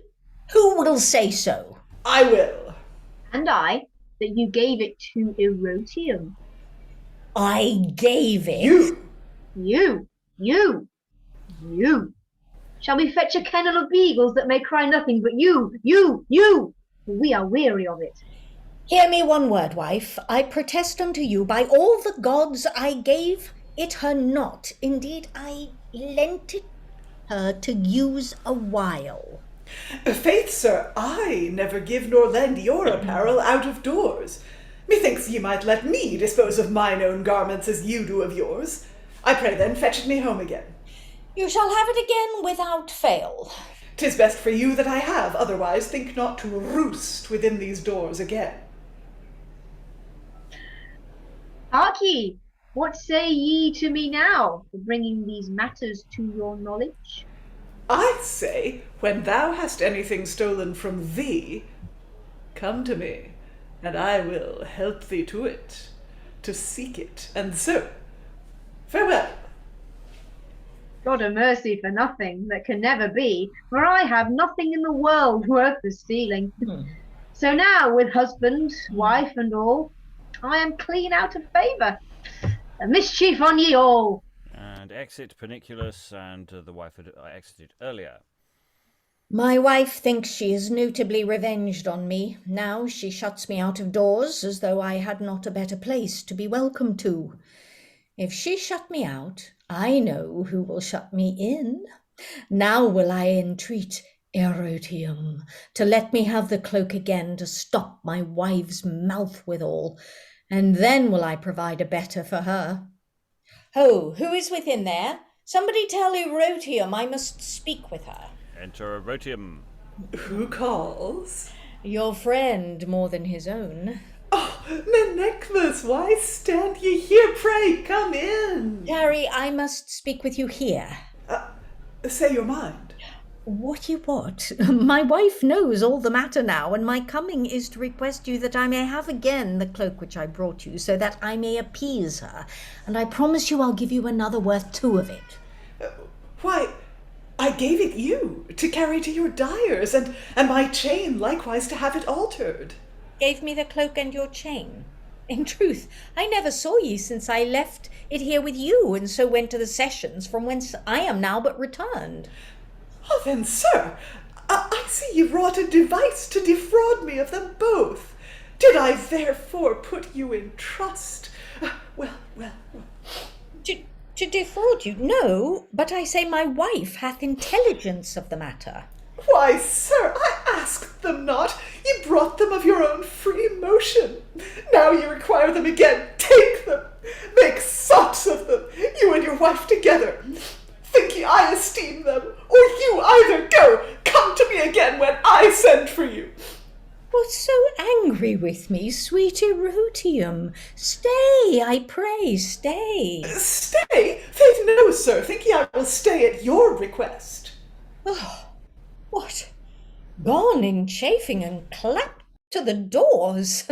Who will say so? I will. And I, that you gave it to Erotium. I gave it? You. You. Shall we fetch a kennel of beagles that may cry nothing but you? We are weary of it. Hear me one word, wife. I protest unto you by all the gods I gave it her not. Indeed, I lent it her to use a while. Faith, sir, I never give nor lend your apparel out of doors. Methinks ye might let me dispose of mine own garments as you do of yours. I pray then, fetch it me home again. You shall have it again without fail. 'Tis best for you that I have, otherwise think not to roost within these doors again. Hark ye, what say ye to me now for bringing these matters to your knowledge? I say, when thou hast anything stolen from thee, come to me, and I will help thee to it, to seek it, and so, farewell. God a mercy for nothing that can never be, for I have nothing in the world worth the stealing. So now, with husband, wife, and all, I am clean out of favour. A mischief on ye all. And exit Peniculus, and the wife had exited earlier. My wife thinks she is notably revenged on me. Now she shuts me out of doors, as though I had not a better place to be welcome to. If she shut me out, I know who will shut me in. Now will I entreat Erotium to let me have the cloak again to stop my wife's mouth withal, and then will I provide a better for her. Ho, who is within there? Somebody tell Erotium I must speak with her. Enter Erotium. Who calls? Your friend more than his own. Oh, Menechmus, why stand ye here? Pray, come in. Harry, I must speak with you here. Say your mind. What you what? My wife knows all the matter now, and my coming is to request you that I may have again the cloak which I brought you, so that I may appease her, and I promise you I'll give you another worth 2 of it. Why, I gave it you to carry to your dyers, and my chain likewise to have it altered. Gave me the cloak and your chain. In truth, I never saw ye since I left it here with you, and so went to the sessions, from whence I am now but returned. Oh, then, sir, I see ye wrought a device to defraud me of them both. Did I therefore put you in trust? Well. To defraud you? No, but I say my wife hath intelligence of the matter. Why, sir, I asked them not. You brought them of your own free motion. Now you require them again. Take them. Make sots of them, you and your wife together. Think ye I esteem them, or you either go. Come to me again when I send for you. What's so angry with me, sweet Erotium? Stay, I pray, stay. Stay? Faith, no, sir. Think ye I will stay at your request? Oh, what? Gone in chafing and clapped to the doors.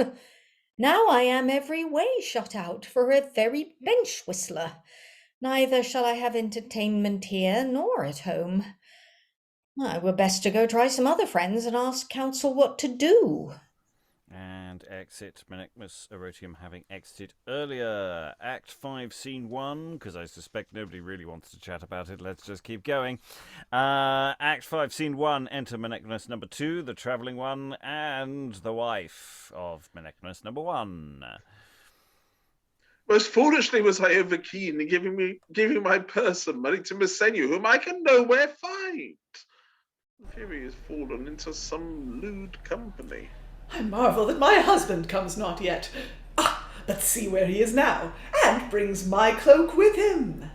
Now I am every way shut out for a very bench whistler. Neither shall I have entertainment here nor at home. I were best to go try some other friends and ask counsel what to do. And exit Menechmus, Erotium having exited earlier. Act 5, Scene 1, because I suspect nobody really wants to chat about it. Let's just keep going. Act 5, Scene 1, enter Menechmus number 2, the travelling one, and the wife of Menechmus number 1. Most foolishly was I overkeen in giving my purse and money to Messenio, whom I can nowhere find. Here he has fallen into some lewd company. I marvel that my husband comes not yet. But see where he is now, and brings my cloak with him.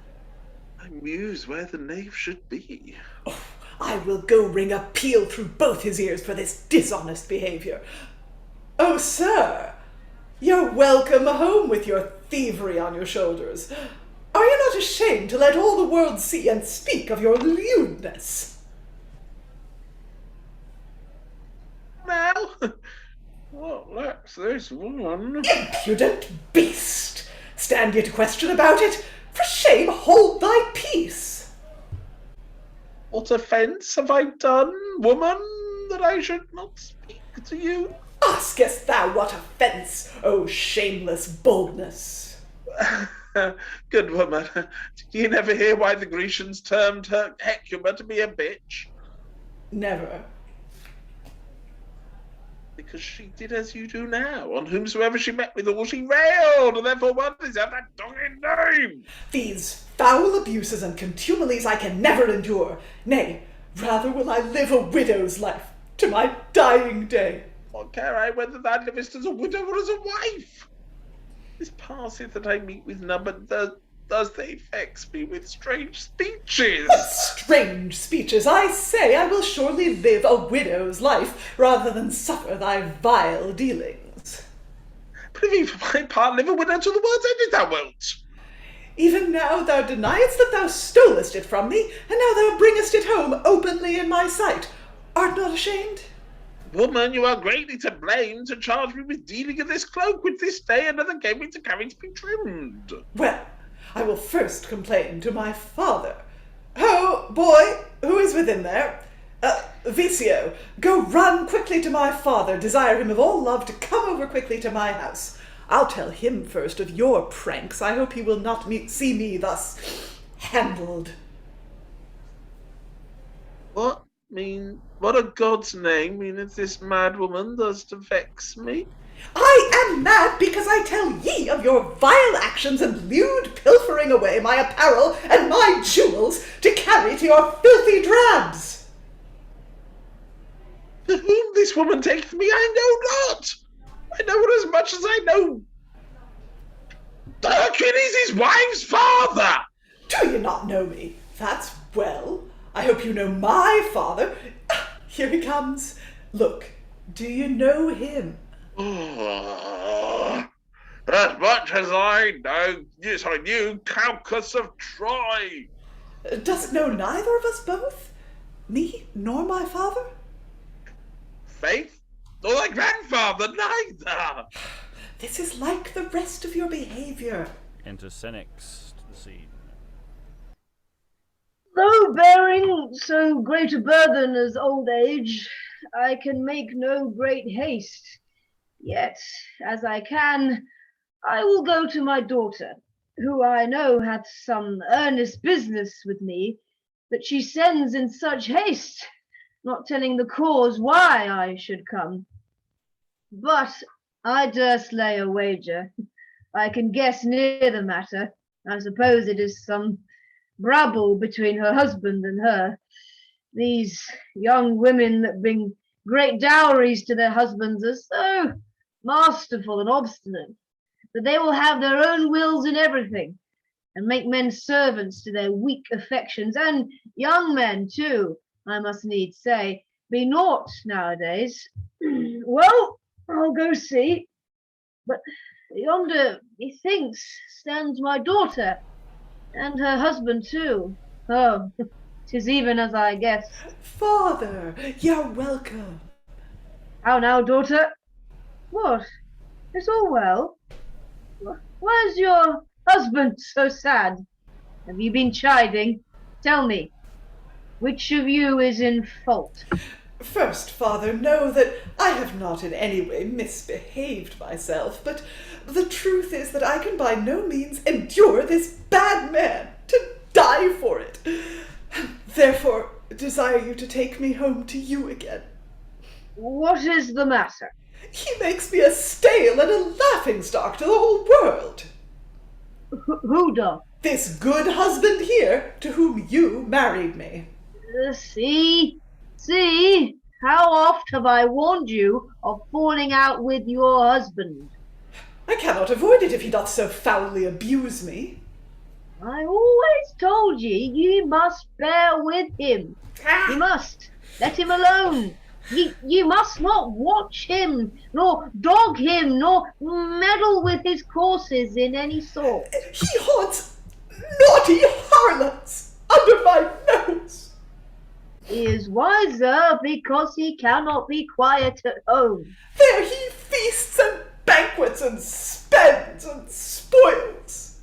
I muse where the knave should be. Oh, I will go ring a peal through both his ears for this dishonest behaviour. Oh, sir, you're welcome home with your thievery on your shoulders. Are you not ashamed to let all the world see and speak of your lewdness? Now, what lacks this one? Impudent beast! Stand ye to question about it? For shame, hold thy peace. What offence have I done, woman, that I should not speak to you? Askest thou what offence, O shameless boldness? Good woman, did ye never hear why the Grecians termed her Hecuba to be a bitch? Never. Because she did as you do now. On whomsoever she met withal she railed, and therefore one deserved that dogged name. These foul abuses and contumelies I can never endure. Nay, rather will I live a widow's life to my dying day. What care I whether thou livest as a widow or as a wife? This passeth that I meet with none, but does they vex me with strange speeches? What strange speeches! I say I will surely live a widow's life, rather than suffer thy vile dealings. Prithee, for my part, live a widow till the world's ended thou wilt. Even now thou deniest that thou stolest it from me, and now thou bringest it home openly in my sight. Art not ashamed? Woman, you are greatly to blame to charge me with dealing in this cloak, which this day another gave me to carry to be trimmed. Well, I will first complain to my father. Ho, boy, who is within there? Vicio, go run quickly to my father, desire him of all love to come over quickly to my house. I'll tell him first of your pranks. I hope he will not see me thus handled. What a God's name meaneth this mad woman thus to vex me? I am mad because I tell ye of your vile actions and lewd pilfering away my apparel and my jewels to carry to your filthy drabs. To whom this woman taketh me, I know not. I know it as much as I know Hercules, his wife's father. Do you not know me? That's well. I hope you know my father. Here he comes. Look, do you know him? Oh, as much as I know, yes, I knew Calchas of Troy. Dost know neither of us both? Me nor my father? Faith, nor thy grandfather neither. This is like the rest of your behavior. Enter Senex to the scene. Though bearing so great a burden as old age, I can make no great haste. Yet, as I can, I will go to my daughter, who I know hath some earnest business with me, that she sends in such haste, not telling the cause why I should come. But I durst lay a wager. I can guess near the matter. I suppose it is some brabble between her husband and her. These young women that bring great dowries to their husbands are so masterful and obstinate that they will have their own wills in everything, and make men servants to their weak affections, and young men too, I must needs say, be naught nowadays. Well, I'll go see. But yonder, methinks, stands my daughter, and her husband too. Oh, 'tis even as I guessed. Father, you're welcome. How now, daughter? What? Is all well? Why is your husband so sad? Have you been chiding? Tell me, which of you is in fault? First, Father, know that I have not in any way misbehaved myself, but the truth is that I can by no means endure this bad man to die for it. Therefore, desire you to take me home to you again. What is the matter? He makes me a stale and a laughingstock to the whole world. Who doth? This good husband here, to whom you married me. See, how oft have I warned you of falling out with your husband? I cannot avoid it if he doth so foully abuse me. I always told ye must bear with him. You must let him alone. You must not watch him, nor dog him, nor meddle with his courses in any sort. He haunts naughty harlots under my nose. He is wiser because he cannot be quiet at home. There he feasts and banquets and spends and spoils.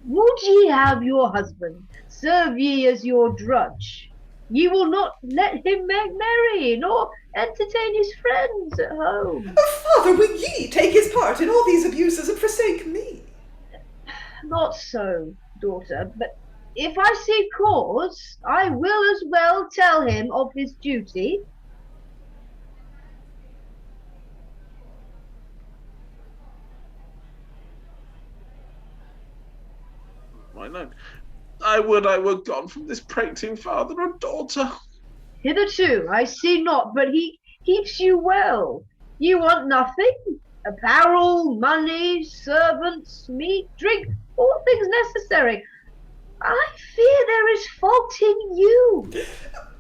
Would ye have your husband serve ye as your drudge? Ye will not let him make merry, nor entertain his friends at home. Father, will ye take his part in all these abuses and forsake me? Not so, daughter, but if I see cause, I will as well tell him of his duty. Why not? I would I were gone from this prating father and daughter. Hitherto I see not, but he keeps you well. You want nothing? Apparel, money, servants, meat, drink, all things necessary. I fear there is fault in you.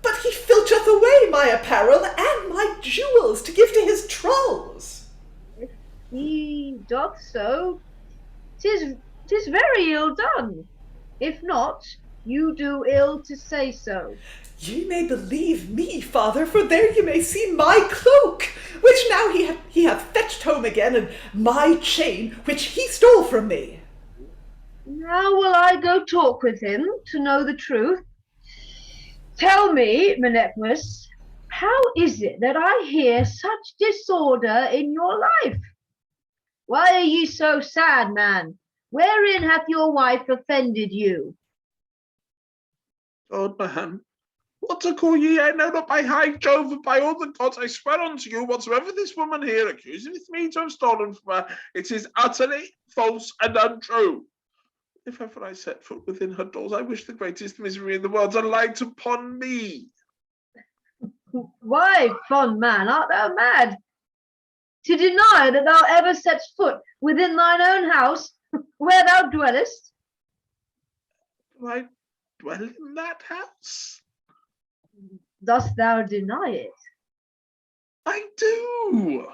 But he filcheth away my apparel and my jewels to give to his trulls. If he doth so, 'tis very ill done. If not, you do ill to say so. Ye may believe me, Father, for there ye may see my cloak, which now he hath fetched home again, and my chain, which he stole from me. Now will I go talk with him to know the truth. Tell me, Menechmus, how is it that I hear such disorder in your life? Why are ye so sad, man? Wherein hath your wife offended you? God, man, what to call ye? I know not by high Jove, and by all the gods, I swear unto you, whatsoever this woman here accuseth me to have stolen from her, it is utterly false and untrue. If ever I set foot within her doors, I wish the greatest misery in the world to light upon me. Why, fond man, art thou mad? To deny that thou ever setst foot within thine own house, where thou dwellest? Do I dwell in that house? Dost thou deny it? I do.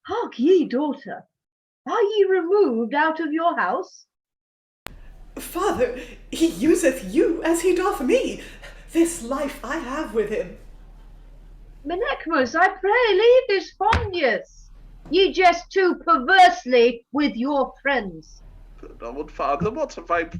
Hark ye, daughter, are ye removed out of your house? Father, he useth you as he doth me. This life I have with him. Menechmus, I pray leave this fondness. Ye jest too perversely with your friends. Good old father, what have I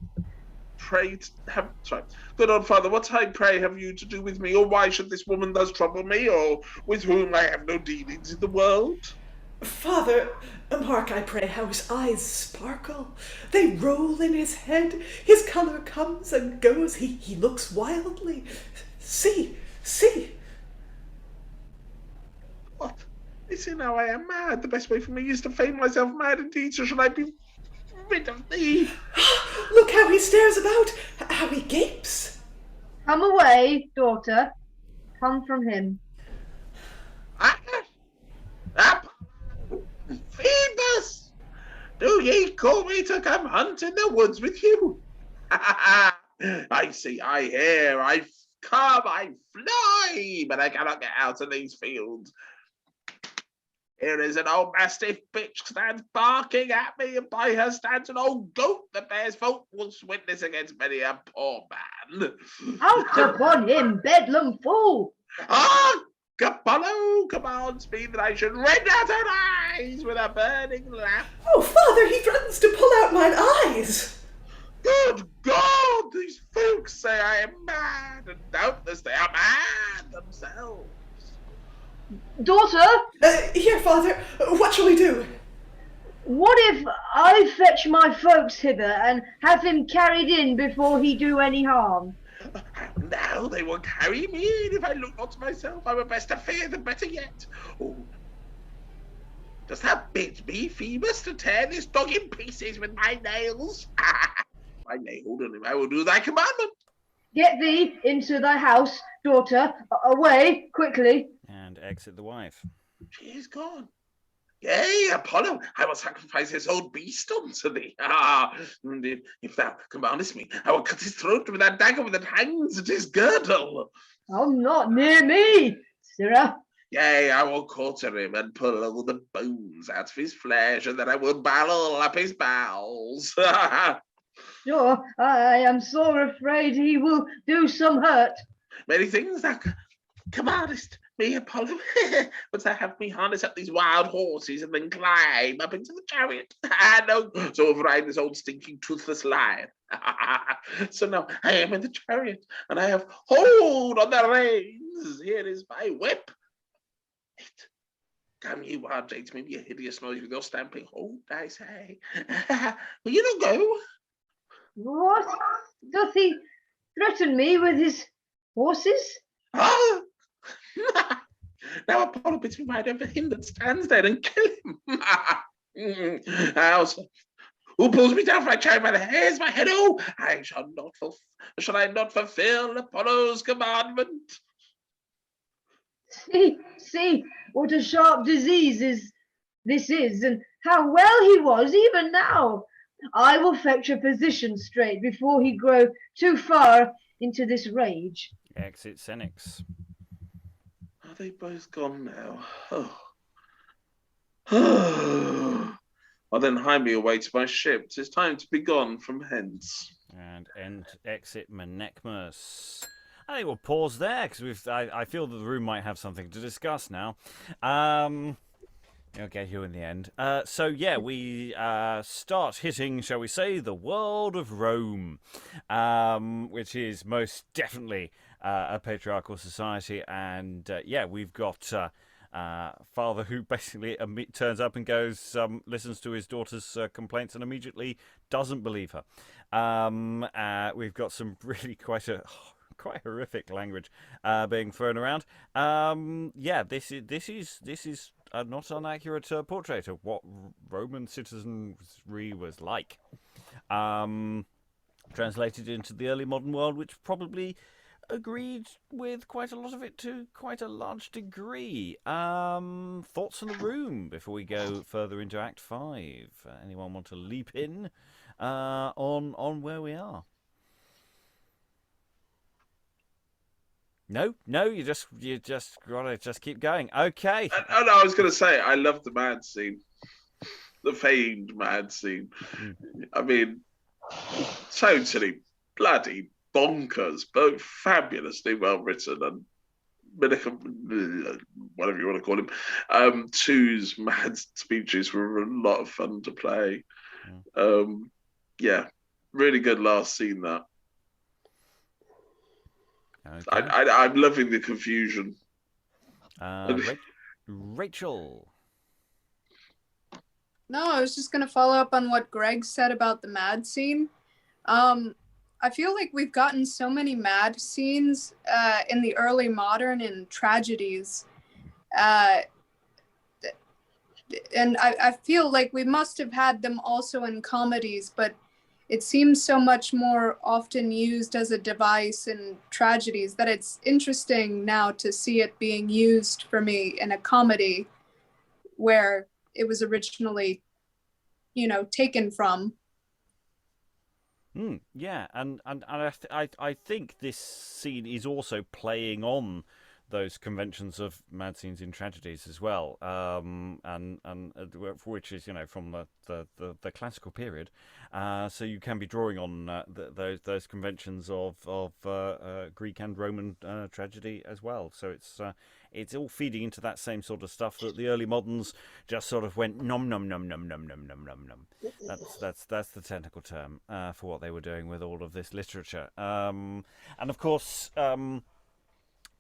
Good old father, what I pray have you to do with me, or why should this woman thus trouble me, or with whom I have no dealings in the world? Father, mark, I pray, how his eyes sparkle. They roll in his head. His colour comes and goes. He looks wildly. See. What? You see, now I am mad. The best way for me is to feign myself mad indeed, so shall I be rid of thee. Look how he stares about, how he gapes. Come away, daughter. come from him. Phoebus! Do ye call me to come hunt in the woods with you? I see, I hear, I come, I fly, but I cannot get out of these fields. Here is an old mastiff bitch stands barking at me, and by her stands an old goat that bears false witness against many a poor man. Out upon him, bedlam fool! Ah! Apollo commands me that I should rend out her eyes with a burning lamp. Oh, Father, he threatens to pull out mine eyes. Good God, these folks say I am mad, and doubtless they are mad themselves. Daughter, Here, Father, what shall we do? what if I fetch my folks hither and have him carried in before he do any harm? Now they will carry me in if I look not to myself. I were best to fear than better yet. Oh, dost thou bid me, Phoebus, to tear this dog in pieces with my nails? My nailed him, I will do thy commandment. Get thee into thy house, daughter. Away, quickly. And exit the wife. She is gone. Yea, Apollo, I will sacrifice this old beast unto thee. And if thou commandest me, I will cut his throat with that dagger that hangs at his girdle. Come not near me, sirrah. Yea, I will quarter him and pull all the bones out of his flesh, and then I will barrel up his bowels. Sure, I am sore afraid he will do some hurt. Many things thou commandest me, Apollo. Wouldst thou have me harness up these wild horses and then climb up into the chariot? No, so override this old stinking toothless lion. So now I am in the chariot, and I have hold on the reins. Here is my whip. Wait. Come, you wild jades, make me a hideous noise with your stamping. Hold, I say. Will you not go? What? Doth he threaten me with his horses? Ah! Now Apollo bids me ride over him that stands there and kill him. Also, who pulls me down from my chariot by the hairs of my head? Oh, shall I not fulfill Apollo's commandment? See what a sharp disease this is, and how well he was even now. I will fetch a physician straight before he grow too far into this rage. Exit Senex. Are they both gone now? Oh. Well, then hie me away to my ship. 'Tis time to be gone from hence. And exit Menechmus. I think we'll pause there because I feel that the room might have something to discuss now. I'll get you in the end. So yeah, we start hitting, shall we say, the world of Rome, which is most definitely a patriarchal society. And yeah, we've got father who basically turns up and goes, listens to his daughter's complaints and immediately doesn't believe her. We've got some really quite horrific language being thrown around. Yeah, this is a not inaccurate portrait of what Roman citizenry was like. Translated into the early modern world, which probably agreed with quite a lot of it to quite a large degree. Thoughts in the room before we go further into Act 5? Anyone want to leap in on where we are? No, you just gotta keep going. Okay. No, I was going to say I love the mad scene, the famed mad scene. I mean, totally bloody bonkers, but fabulously well written, and whatever you want to call him. Two's mad speeches were a lot of fun to play. Yeah, really good last scene. That. Okay. I'm loving the confusion. Rachael. No, I was just going to follow up on what Greg said about the mad scene. I feel like we've gotten so many mad scenes in the early modern and tragedies. And I feel like we must have had them also in comedies, but it seems so much more often used as a device in tragedies that it's interesting now to see it being used for me in a comedy where it was originally, taken from. Yeah, and I think this scene is also playing on those conventions of mad scenes in tragedies as well, and which is from the classical period, so you can be drawing on those conventions of Greek and Roman tragedy as well. So it's all feeding into that same sort of stuff that the early moderns just sort of went nom nom nom nom nom nom nom nom nom. That's the technical term for what they were doing with all of this literature, and of course.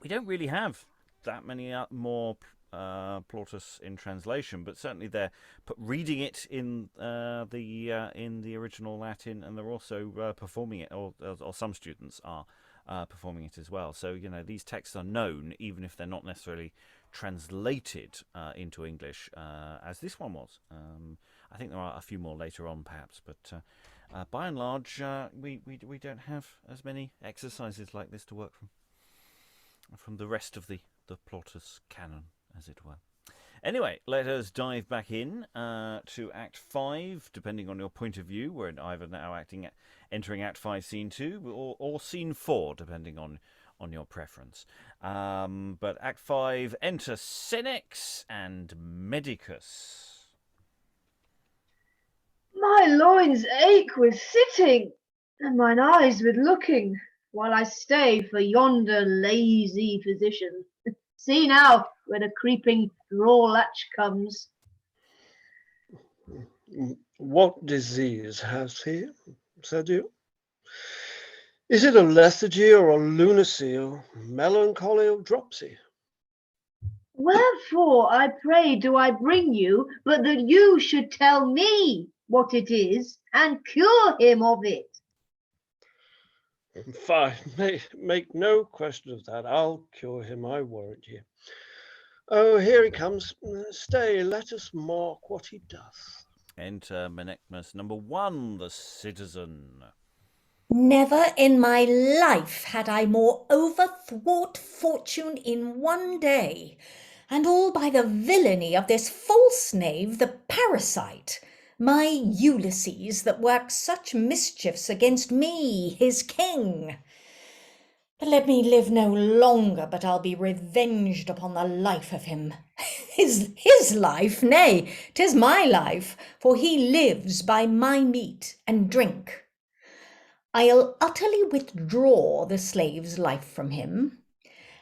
We don't really have that many more Plautus in translation, but certainly they're reading it in the original Latin, and they're also performing it, or some students are performing it as well. So these texts are known, even if they're not necessarily translated into English, as this one was. I think there are a few more later on, perhaps, but by and large, we don't have as many exercises like this to work from the rest of the Plautus canon, as it were. Anyway, let us dive back in to Act 5, depending on your point of view. We're either now entering Act 5, Scene 2, or Scene 4, depending on your preference. But Act 5, enter Senex and Medicus. My loins ache with sitting, and mine eyes with looking, while I stay for yonder lazy physician. See now, where the creeping draw latch comes. What disease has he, said you? Is it a lethargy or a lunacy or melancholy or dropsy? Wherefore, I pray, do I bring you, but that you should tell me what it is, and cure him of it. Fine, make no question of that. I'll cure him, I warrant you. Oh, here he comes. Stay, let us mark what he doth. Enter Menechmus, number 1, the citizen. Never in my life had I more overthwart fortune in one day, and all by the villainy of this false knave, the Parasite, my Ulysses, that works such mischiefs against me, his king. But let me live no longer, but I'll be revenged upon the life of him. His life, nay, 'tis my life, for he lives by my meat and drink. I'll utterly withdraw the slave's life from him,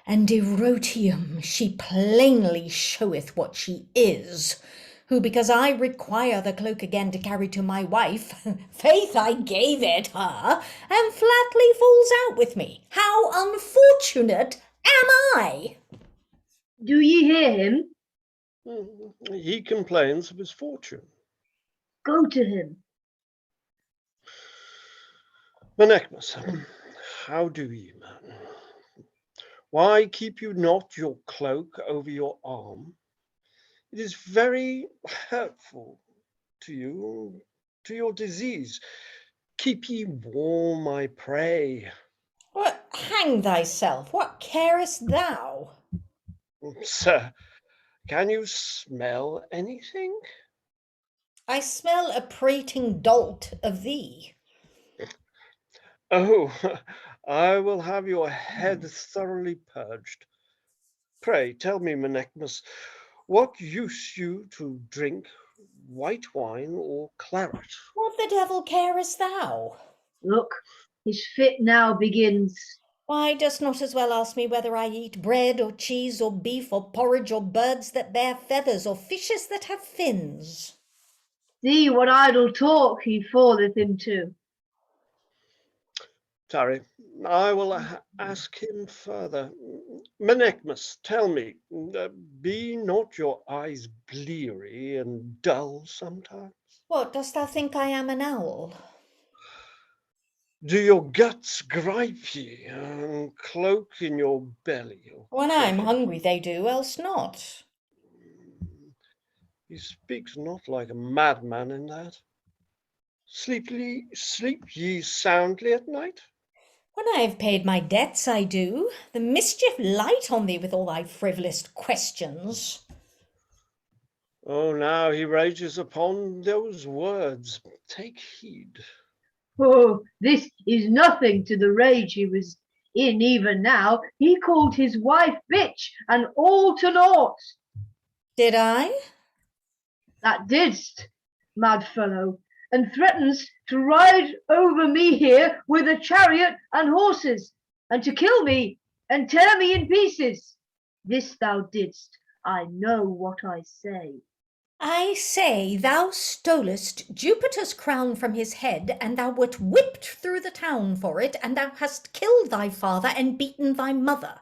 and Erotium, she plainly showeth what she is, who, because I require the cloak again to carry to my wife, faith I gave it her, and flatly falls out with me. How unfortunate am I? Do ye hear him? He complains of his fortune. Go to him. Menechmus, how do ye, man? Why keep you not your cloak over your arm? It is very hurtful to you, to your disease. Keep ye warm, I pray. What, hang thyself, what carest thou? Sir, can you smell anything? I smell a prating dolt of thee. Oh, I will have your head thoroughly purged. Pray tell me, Menechmus, what use you to drink, white wine or claret? What the devil carest thou? Look, his fit now begins. Why dost not as well ask me whether I eat bread or cheese or beef or porridge or birds that bear feathers or fishes that have fins? See what idle talk he falleth into. Tarry, I will ask him further. Menechmus, tell me, be not your eyes bleary and dull sometimes? What, dost thou think I am an owl? Do your guts gripe ye, and cloak in your belly? When I'm hungry they do, else not. He speaks not like a madman in that. Sleep ye soundly at night? When I have paid my debts, I do. The mischief light on thee with all thy frivolous questions. Oh, now he rages upon those words. Take heed. Oh, this is nothing to the rage he was in even now. He called his wife bitch and all to naught. Did I? That didst, mad fellow, and threatens to ride over me here with a chariot and horses, and to kill me and tear me in pieces. This thou didst. I know what I say. I say thou stolest Jupiter's crown from his head, and thou wert whipped through the town for it, and thou hast killed thy father and beaten thy mother.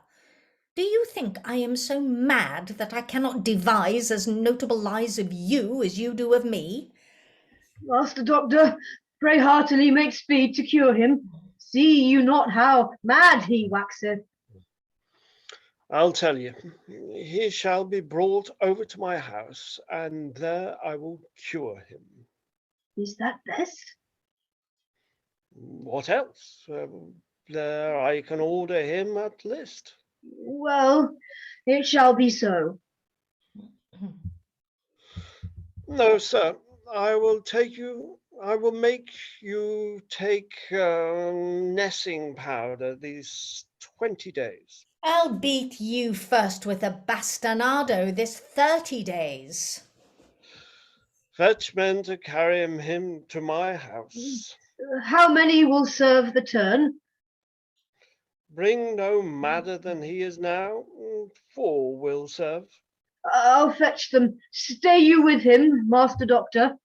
Do you think I am so mad that I cannot devise as notable lies of you as you do of me? Master Doctor, pray heartily make speed to cure him. See you not how mad he waxeth? I'll tell you, he shall be brought over to my house, and there I will cure him. Is that best? What else? There I can order him at list. Well, it shall be so. No, sir, I will make you take Nessing powder these 20 days. I'll beat you first with a bastinado this 30 days. Fetch men to carry him to my house. How many will serve the turn? Bring no madder than he is now. 4 will serve. I'll fetch them. Stay you with him, Master Doctor.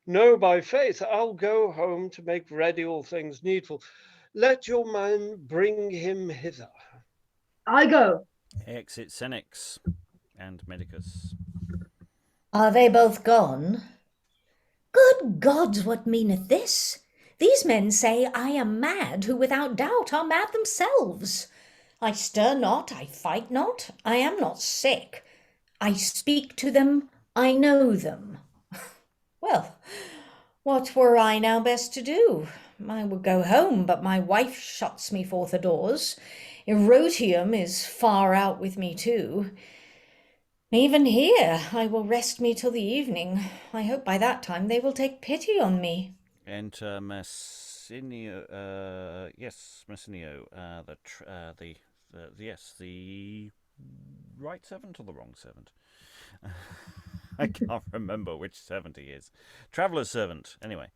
No, by faith, I'll go home to make ready all things needful. Let your man bring him hither. I go. Exit Senex and Medicus. Are they both gone? Good gods, what meaneth this? These men say I am mad, who without doubt are mad themselves. I stir not, I fight not, I am not sick. I speak to them, I know them. Well, what were I now best to do? I would go home, but my wife shuts me forth the doors. Erotium is far out with me too. Even here I will rest me till the evening. I hope by that time they will take pity on me. Enter Messenio. Messenio. The right servant or the wrong servant? I can't remember which servant he is. Traveller's servant. Anyway.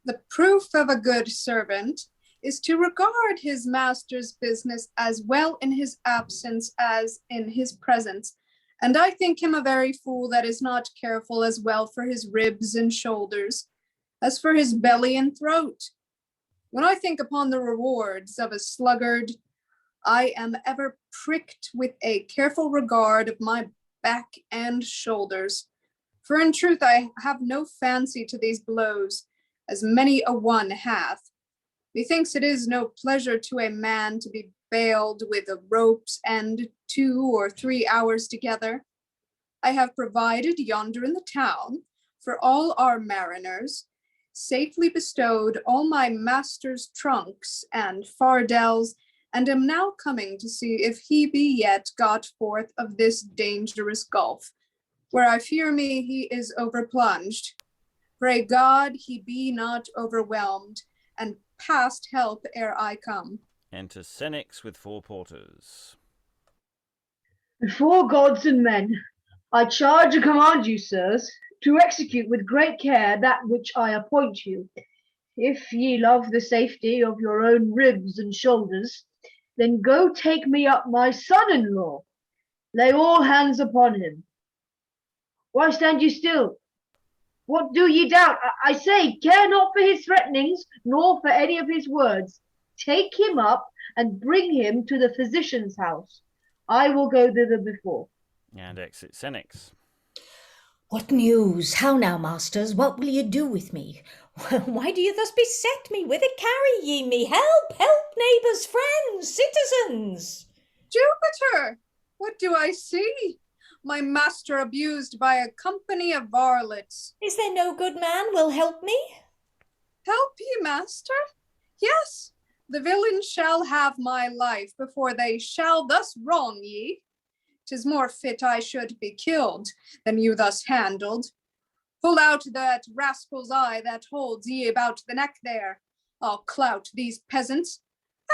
The proof of a good servant is to regard his master's business as well in his absence as in his presence. And I think him a very fool that is not careful as well for his ribs and shoulders as for his belly and throat. When I think upon the rewards of a sluggard, I am ever pricked with a careful regard of my back and shoulders. For in truth I have no fancy to these blows, as many a one hath. Methinks it is no pleasure to a man to be bailed with a rope's end 2 or 3 hours together. I have provided yonder in the town for all our mariners, safely bestowed all my master's trunks and fardels, and am now coming to see if he be yet got forth of this dangerous gulf, where I fear me he is overplunged. Pray God he be not overwhelmed, and past help ere I come. Enter Senex with 4 porters. Before gods and men, I charge and command you, sirs, to execute with great care that which I appoint you. If ye love the safety of your own ribs and shoulders, then go take me up my son-in-law. Lay all hands upon him. Why stand you still? What do ye doubt? I say, care not for his threatenings, nor for any of his words. Take him up and bring him to the physician's house. I will go thither before. And exit Senex. What news? How now, masters? What will ye do with me? Why do you thus beset me? Whither carry ye me? Help, help, neighbours, friends, citizens! Jupiter, what do I see? my master abused by a company of varlets. Is there no good man will help me? Help ye, master? Yes, the villains shall have my life before they shall thus wrong ye. 'Tis more fit I should be killed than you thus handled. Pull out that rascal's eye that holds ye about the neck there. I'll clout these peasants.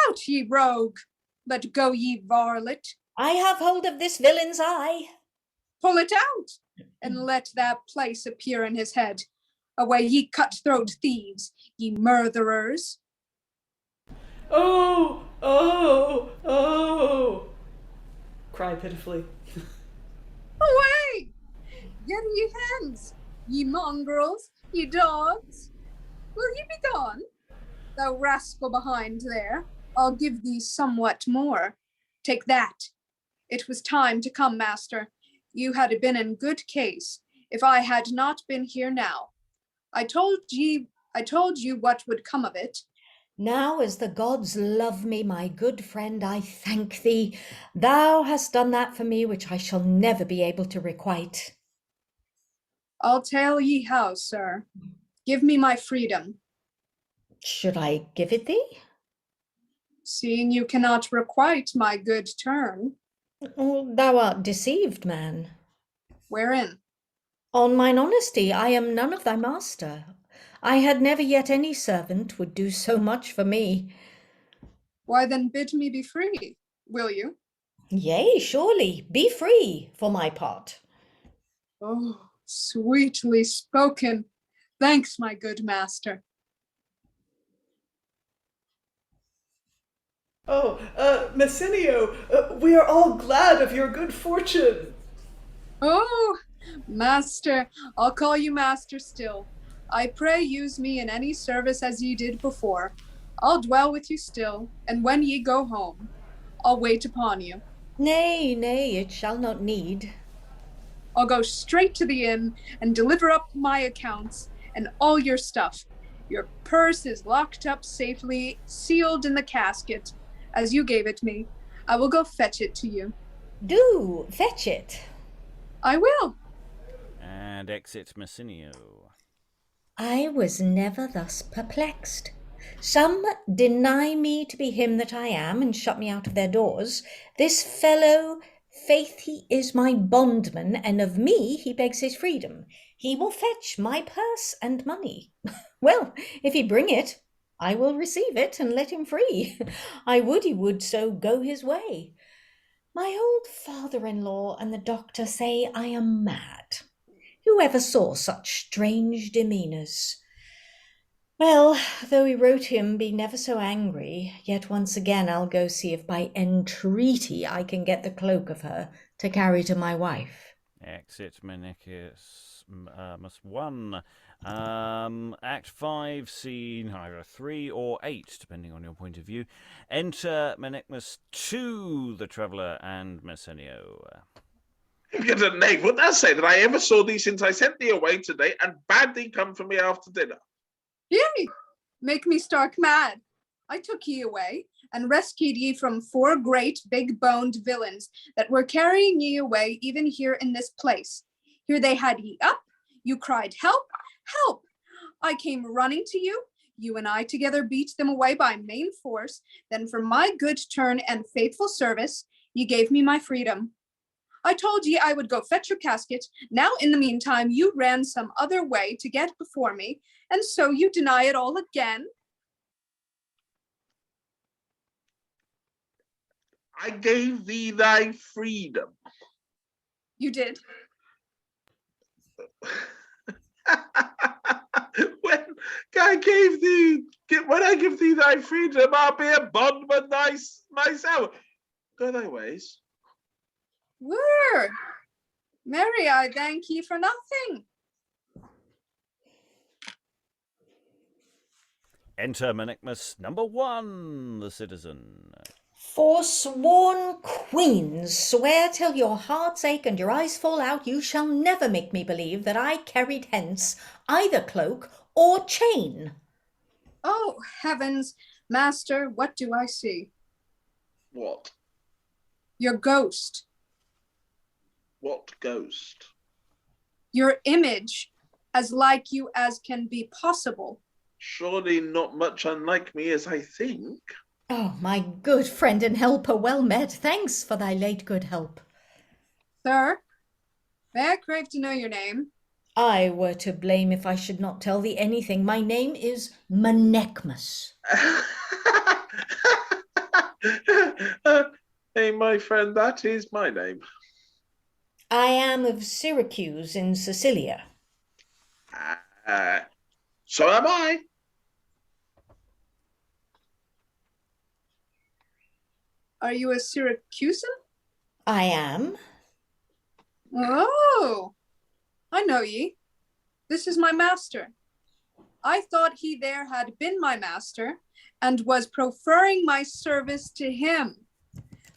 Out, ye rogue! Let go, ye varlet. I have hold of this villain's eye. Pull it out, and let that place appear in his head. Away, ye cutthroat thieves, ye murderers. Oh, oh, oh, cry pitifully. Away! Get ye hence, ye mongrels, ye dogs. Will ye be gone? Thou rascal behind there, I'll give thee somewhat more. Take that. It was time to come, master. You had been in good case, if I had not been here now. I told you what would come of it. Now as the gods love me, my good friend, I thank thee. Thou hast done that for me which I shall never be able to requite. I'll tell ye how, sir. Give me my freedom. Should I give it thee? Seeing you cannot requite my good turn. Thou art deceived, man. Wherein? On mine honesty, I am none of thy master. I had never yet any servant would do so much for me. Why then bid me be free, will you? Yea, surely, be free for my part. Oh, sweetly spoken. Thanks, my good master. Oh, Messenio, we are all glad of your good fortune. Oh, master, I'll call you master still. I pray use me in any service as ye did before. I'll dwell with you still, and when ye go home, I'll wait upon you. Nay, nay, it shall not need. I'll go straight to the inn and deliver up my accounts and all your stuff. Your purse is locked up safely, sealed in the casket, as you gave it me. I will go fetch it to you. Do fetch it. I will. And exit Messenio. I was never thus perplexed. Some deny me to be him that I am, and shut me out of their doors. This fellow, faith, he is my bondman, and of me he begs his freedom. He will fetch my purse and money. Well, if he bring it, I will receive it and let him free. I would he would so go his way. My old father-in-law and the doctor say I am mad. Who ever saw such strange demeanours? Well, though Erotium be never so angry, yet once again I'll go see if by entreaty I can get the cloak of her to carry to my wife. Exit Menechmus, must 1. Act 5, scene either 3 or 8, depending on your point of view. Enter Menechmus 2, the traveller, and Messenio. Get a name. Would thou say that I ever saw thee since I sent thee away today and bade thee come for me after dinner? Yea, make me stark mad. I took ye away and rescued ye from 4 great big-boned villains that were carrying ye away even here in this place. Here they had ye up. You cried, help, help. I came running to you. You and I together beat them away by main force. Then for my good turn and faithful service, ye gave me my freedom. I told ye I would go fetch your casket. Now in the meantime, you ran some other way to get before me, and so you deny it all again? I gave thee thy freedom. You did. When I give thee thy freedom, I'll be a bondman myself. Go thy ways. Word. Mary, I thank ye for nothing. Enter Menechmus number 1, the citizen. Forsworn queens, swear till your hearts ache and your eyes fall out, you shall never make me believe that I carried hence either cloak or chain. Oh, heavens, master, what do I see? What? Your ghost. What ghost? Your image, as like you as can be possible. Surely not much unlike me as I think. Oh, my good friend and helper, well met. Thanks for thy late good help. Sir, may I crave to know your name? I were to blame if I should not tell thee anything. My name is Menechmus. Hey, my friend, that is my name. I am of Syracuse in Sicilia. So am I. Are you a Syracusan? I am. Oh, I know ye. This is my master. I thought he there had been my master, and was proffering my service to him.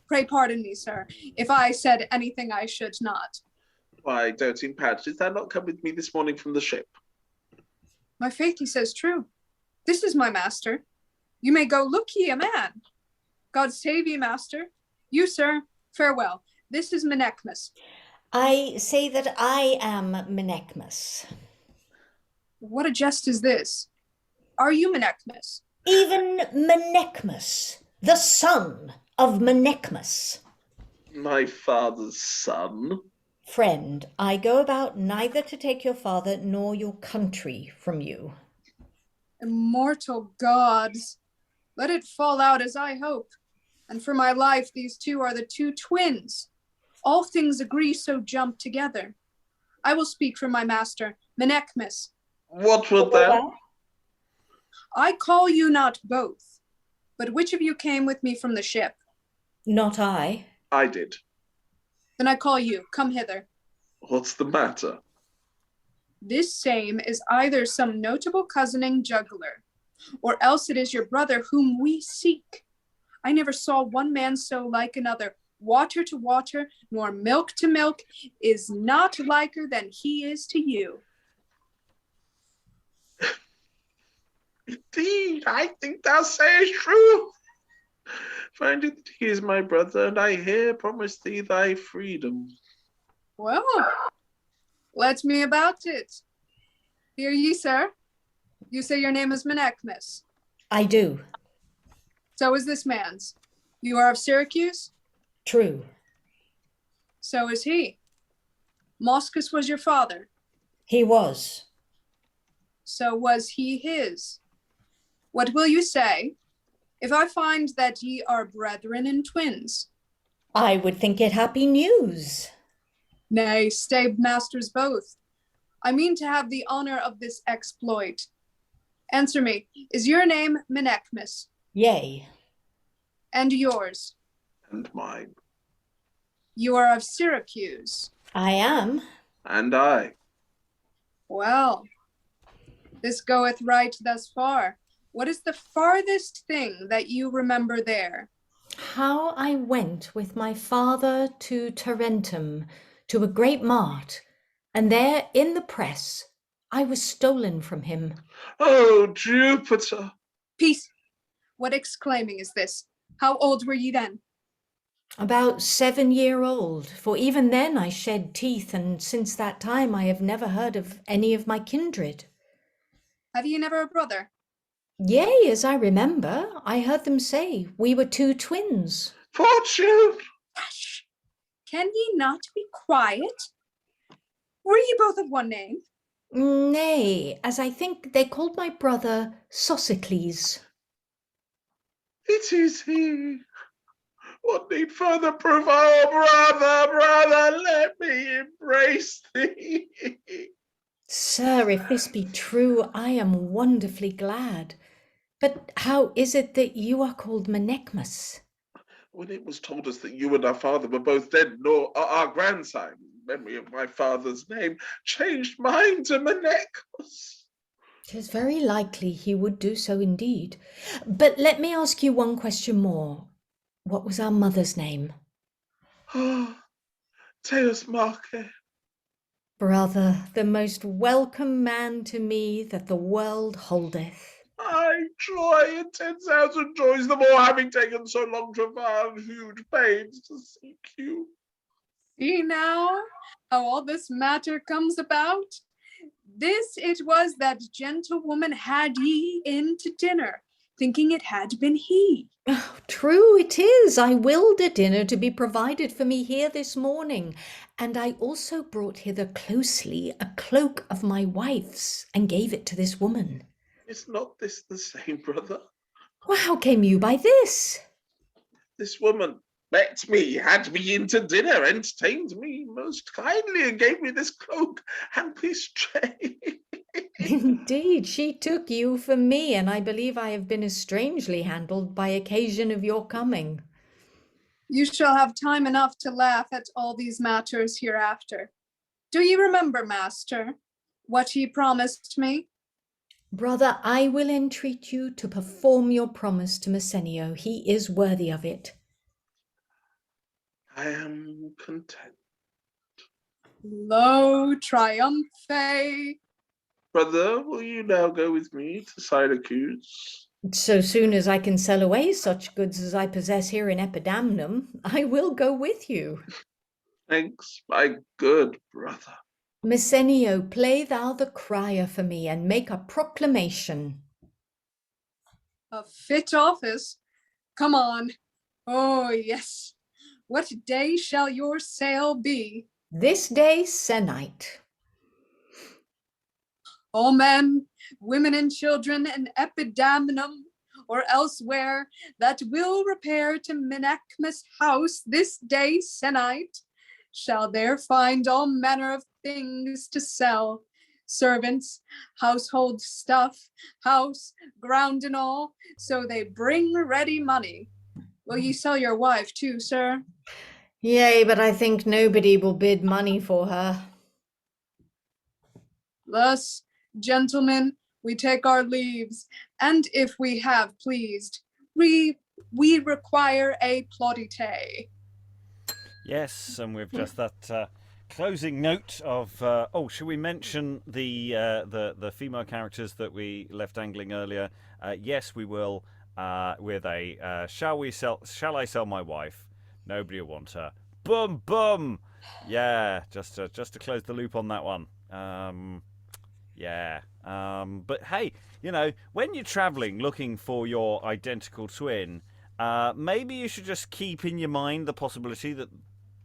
Pray pardon me, sir, if I said anything I should not. Why, doting Pat, did thou not come with me this morning from the ship? My faith, he says true. This is my master. You may go look ye a man. God save ye, master. You, sir, farewell. This is Menechmus. I say that I am Menechmus. What a jest is this? Are you Menechmus? Even Menechmus, the son of Menechmus. My father's son? Friend, I go about neither to take your father nor your country from you. Immortal gods, let it fall out as I hope. And for my life, these two are the two twins. All things agree, so jump together. I will speak for my master, Menechmus. What wilt thou? I call you not both, but which of you came with me from the ship? Not I. I did. Then I call you, come hither. What's the matter? This same is either some notable cousining juggler, or else it is your brother whom we seek. I never saw one man so like another. Water to water, nor milk to milk, is not liker than he is to you. Indeed, I think thou sayest true. Find it that he is my brother, and I here promise thee thy freedom. Well, let me about it. Hear ye, sir? You say your name is Menechmus. I do. So is this man's. You are of Syracuse? True. So is he. Moscus was your father. He was. So was he his. What will you say if I find that ye are brethren and twins? I would think it happy news. Nay, stay masters both. I mean to have the honor of this exploit. Answer me, is your name Menechmus? Yea. And yours? And mine. You are of Syracuse. I am. And I. Well, this goeth right thus far. What is the farthest thing that you remember there? How I went with my father to Tarentum, to a great mart, and there in the press I was stolen from him. Oh, Jupiter! Peace! What exclaiming is this? How old were ye then? About 7-year-old, for even then I shed teeth, and since that time I have never heard of any of my kindred. Have ye never a brother? Yea, as I remember, I heard them say we were two twins. Fortune! Hush! Can ye not be quiet? Were ye both of one name? Nay, as I think they called my brother Sophocles. It is he. What need further proof? Oh, brother, let me embrace thee. Sir, if this be true, I am wonderfully glad. But how is it that you are called Menechmus? When it was told us that you and our father were both dead, nor our grandsire, memory of my father's name, changed mine to Menechmus. 'Tis very likely he would do so indeed. But let me ask you one question more. What was our mother's name? Oh, Teus Marke. Brother, the most welcome man to me that the world holdeth. I joy in 10,000 joys, the more having taken so long to and huge pains to seek you. See now how all this matter comes about? This it was that gentlewoman had ye in to dinner, thinking it had been he. Oh, true it is. I willed a dinner to be provided for me here this morning, and I also brought hither closely a cloak of my wife's, and gave it to this woman. Is not this the same brother? Well, how came you by this? This woman met me, had me in to dinner, entertained me most kindly, and gave me this cloak and this tray. Indeed, she took you for me, and I believe I have been as strangely handled by occasion of your coming. You shall have time enough to laugh at all these matters hereafter. Do ye remember, master, what ye promised me? Brother, I will entreat you to perform your promise to Messenio. He is worthy of it. I am content. Lo, triumphe. Brother, will you now go with me to Syracuse? So soon as I can sell away such goods as I possess here in Epidamnum, I will go with you. Thanks, my good brother. Messenio, play thou the crier for me, and make a proclamation. A fit office. Come on. Oh, yes. What day shall your sale be? This day se'nnight. All men, women, and children in Epidamnum or elsewhere that will repair to Menechmus' house this day se'nnight shall there find all manner of things to sell, servants, household stuff, house, ground, and all, so they bring ready money. Will ye sell your wife too, sir? Yea, but I think nobody will bid money for her. Thus, gentlemen, we take our leaves, and if we have pleased, we require a plaudite. Yes, and with just that closing note of should we mention the female characters that we left angling earlier? Yes, we will. With a shall I sell my wife? Nobody will want her. Boom, boom. Yeah, just to close the loop on that one. But hey, when you're traveling looking for your identical twin, maybe you should just keep in your mind the possibility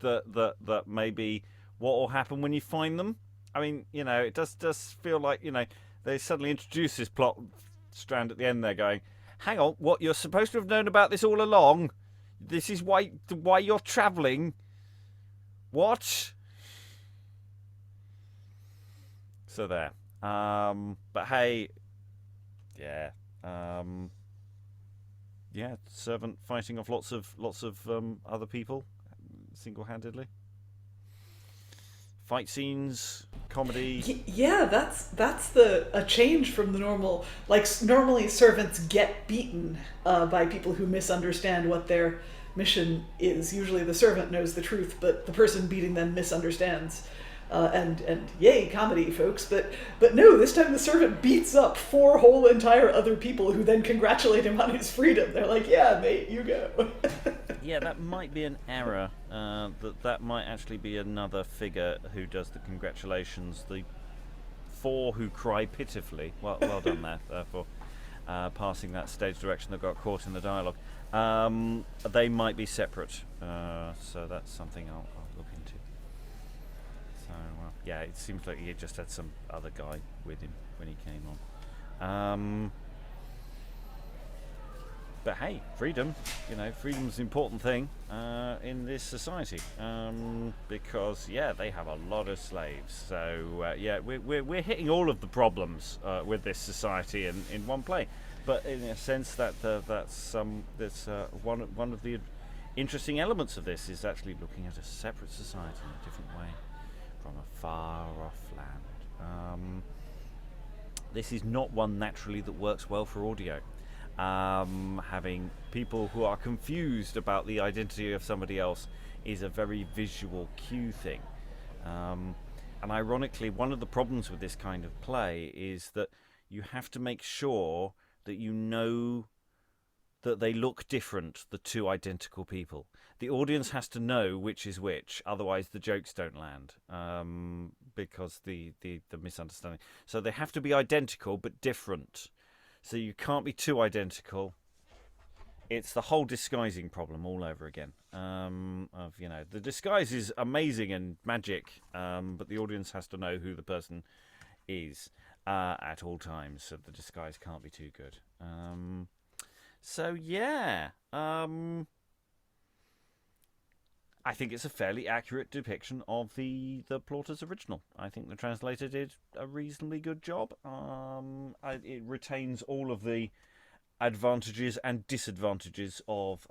that maybe what will happen when you find them. I mean, it does feel like, they suddenly introduce this plot strand at the end there going, hang on, what, you're supposed to have known about this all along? This is why you're traveling? What? So there. But hey, yeah. Servant fighting off lots of other people single-handedly. Fight scenes, comedy. Yeah, that's a change from the normal. Like normally, servants get beaten by people who misunderstand what their mission is. Usually, the servant knows the truth, but the person beating them misunderstands. And yay, comedy, folks. But no, this time the servant beats up 4 whole entire other people who then congratulate him on his freedom. They're like, yeah, mate, you go. Yeah, that might be an error. That might actually be another figure who does the congratulations. The 4 who cry pitifully. Well done there for passing that stage direction that got caught in the dialogue. They might be separate. So that's something I'll look into. So, yeah, it seems like he just had some other guy with him when he came on. But hey, freedom, freedom's an important thing in this society because, they have a lot of slaves. So, we're hitting all of the problems with this society in one play. But in a sense, that's one of the interesting elements of this is actually looking at a separate society in a different way from a far-off land. This is not one naturally that works well for audio. Having people who are confused about the identity of somebody else is a very visual cue thing. And ironically, one of the problems with this kind of play is that you have to make sure that you know that they look different, the two identical people. The audience has to know which is which, otherwise the jokes don't land, because the misunderstanding. So they have to be identical but different. So you can't be too identical. It's the whole disguising problem all over again. The disguise is amazing and magic, but the audience has to know who the person is at all times. So the disguise can't be too good. I think it's a fairly accurate depiction of the Plautus original. I think the translator did a reasonably good job. It retains all of the advantages and disadvantages of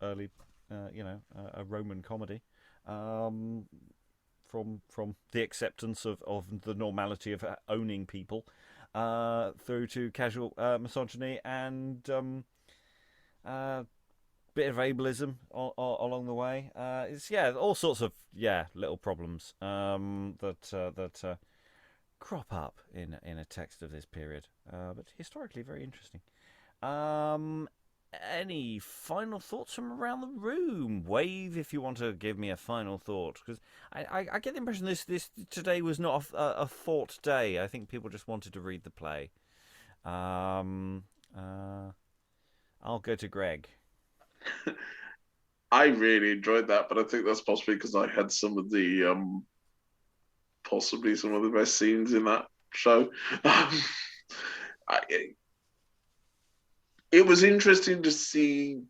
early, a Roman comedy, from the acceptance of the normality of owning people, through to casual misogyny and bit of ableism along the way. It's all sorts of little problems that crop up in a text of this period, but historically very interesting. Any final thoughts from around the room? Wave if you want to give me a final thought, because I get the impression this today was not a thought day. I think people just wanted to read the play. I'll go to Greg. I really enjoyed that, but I think that's possibly because I had some of the possibly some of the best scenes in that show. It was interesting to see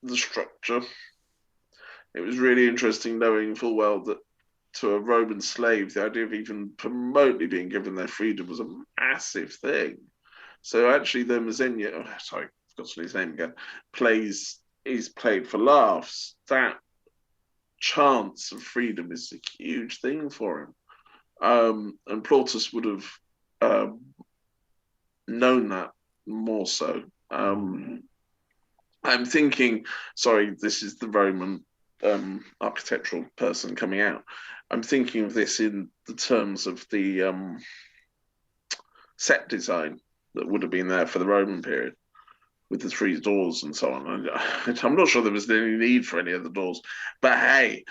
the structure. It was really interesting knowing full well that to a Roman slave, the idea of even remotely being given their freedom was a massive thing. So actually the Messenio, sorry, I've got his name again, is played for laughs. That chance of freedom is a huge thing for him. And Plautus would have known that more so. I'm thinking, sorry, this is the Roman architectural person coming out. I'm thinking of this in the terms of the set design that would have been there for the Roman period, with the three doors and so on. I'm not sure there was any need for any of the doors, but hey,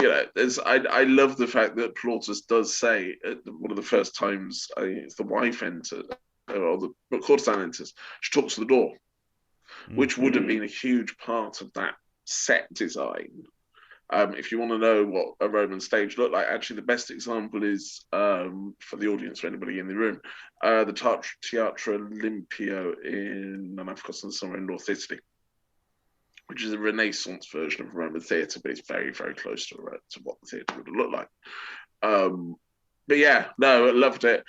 I love the fact that Plautus does say one of the first times it's the wife enters, or the courtesan enters, she talks to the door, which would have been a huge part of that set design. If you want to know what a Roman stage looked like, actually the best example is, for the audience, for anybody in the room, the Teatro Olympio and I've forgotten, somewhere in North Italy, which is a Renaissance version of Roman theatre, but it's very, very close to what the theatre would have looked like. But yeah, no, I loved it.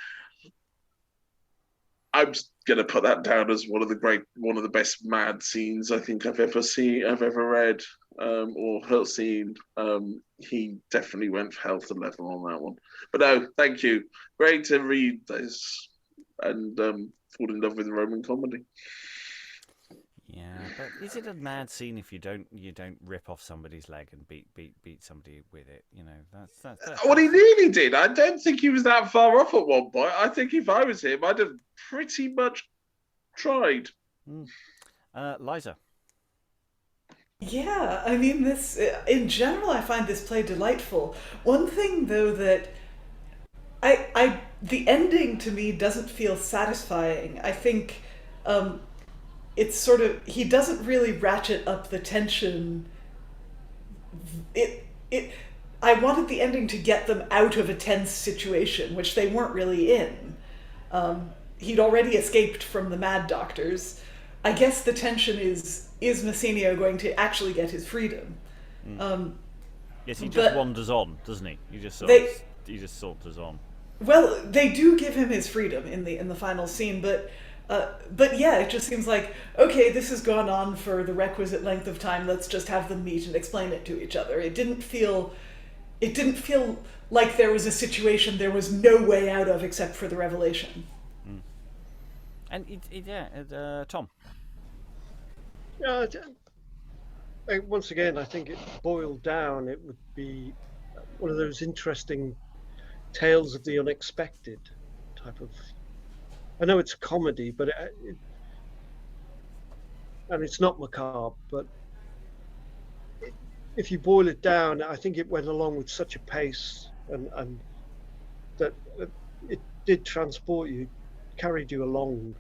I'm going to put that down as one of the best mad scenes I think I've ever read, or seen. He definitely went for health and level on that one. But no, thank you. Great to read this and fall in love with Roman comedy. Yeah, but is it a mad scene if you don't rip off somebody's leg and beat somebody with it? That's what he nearly did. I don't think he was that far off at one point. I think if I was him, I'd have pretty much tried. Liza. Yeah, I mean, this in general, I find this play delightful. One thing, though, that the ending to me doesn't feel satisfying. I think it's sort of, he doesn't really ratchet up the tension. I wanted the ending to get them out of a tense situation, which they weren't really in. He'd already escaped from the mad doctors. I guess the tension is Messenio going to actually get his freedom? Yes, he just wanders on, doesn't he? He just saunters on. Well, they do give him his freedom in the final scene, but yeah, it just seems like, okay, this has gone on for the requisite length of time. Let's just have them meet and explain it to each other. It didn't feel like there was a situation there was no way out of except for the revelation. And Tom. Once again, I think it boiled down. It would be one of those interesting tales of the unexpected type of. I know it's a comedy, but and it's not macabre, but if you boil it down, I think it went along with such a pace, and that it did transport you, carried you along,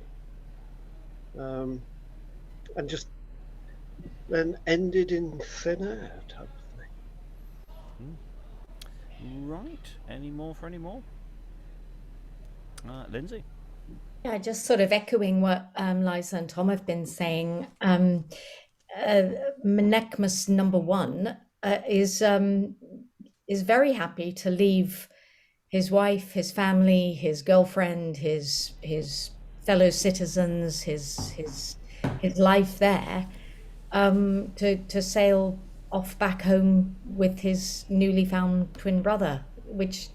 and just then ended in thin air type of thing. Right. Any more for any more? Lynsey? Yeah, just sort of echoing what Liza and Tom have been saying. Menechmus #1 is very happy to leave his wife, his family, his girlfriend, his fellow citizens, his life there, to sail off back home with his newly found twin brother, which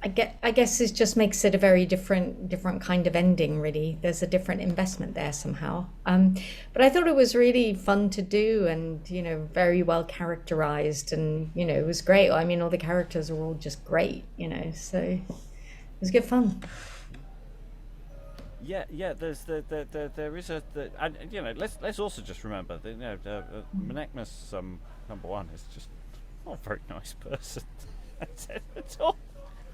I guess it just makes it a very different kind of ending, really. There's a different investment there somehow. But I thought it was really fun to do, and very well characterized, and it was great. I mean, all the characters are all just great, so it was good fun. Yeah. There's there is and let's also just remember that Menechmus #1 is just not a very nice person at all.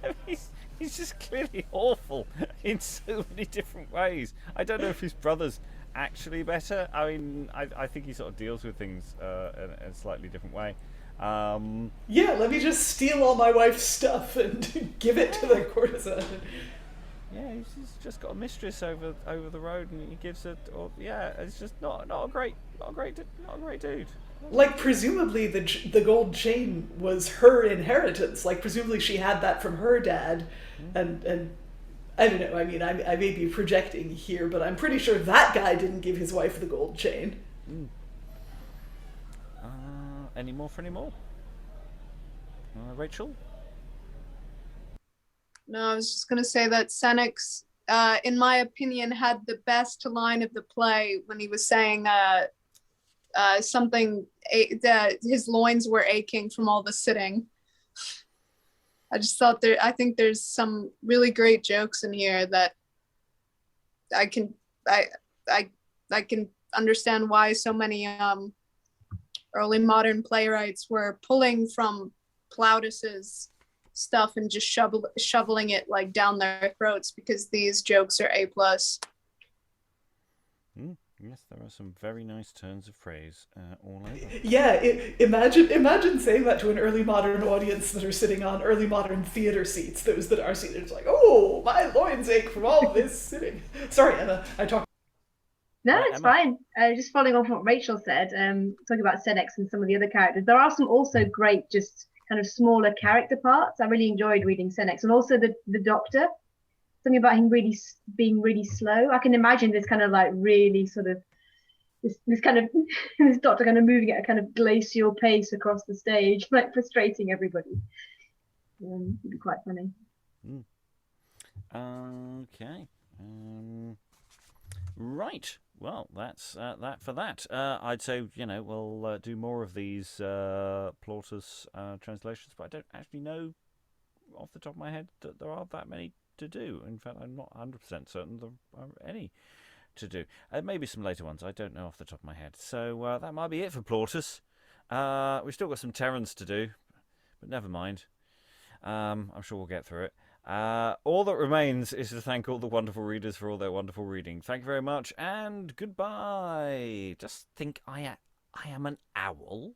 I mean, he's just clearly awful in so many different ways. I don't know if his brother's actually better. I mean, I think he sort of deals with things in a slightly different way. Yeah, let me just steal all my wife's stuff and give it to the courtesan. Yeah, he's just got a mistress over the road, and he gives it. It's just not a great dude. Like, presumably the gold chain was her inheritance. Like, presumably she had that from her dad, and I don't know. I mean, I may be projecting here, but I'm pretty sure that guy didn't give his wife the gold chain. Any more for any more? Rachael? No, I was just going to say that Senex, in my opinion, had the best line of the play when he was saying something that his loins were aching from all the sitting. I just thought I think there's some really great jokes in here that I can understand why so many early modern playwrights were pulling from Plautus's stuff and just shoveling it like down their throats, because these jokes are A+. Yes, there are some very nice turns of phrase all over. Yeah, imagine saying that to an early modern audience that are sitting on early modern theater seats. Those that are seated, it's like, oh, my loins ache from all this sitting. Sorry, Emma, I talked. No, it's fine. Just following on from what Rachael said, talking about Senex and some of the other characters, there are some also great, just kind of smaller character parts. I really enjoyed reading Senex, and also the Doctor. Something about him being really slow. I can imagine this kind of like really sort of this kind of this Doctor kind of moving at a kind of glacial pace across the stage, like frustrating everybody. It'd be quite funny. Okay. Right. Well, that's that for that. I'd say we'll do more of these Plautus translations, but I don't actually know off the top of my head that there are that many to do. In fact, I'm not 100% certain there are any to do. Maybe some later ones. I don't know off the top of my head. So that might be it for Plautus. We've still got some Terrans to do, but never mind. I'm sure we'll get through it. All that remains is to thank all the wonderful readers for all their wonderful reading. Thank you very much, and goodbye. Just think I am an owl.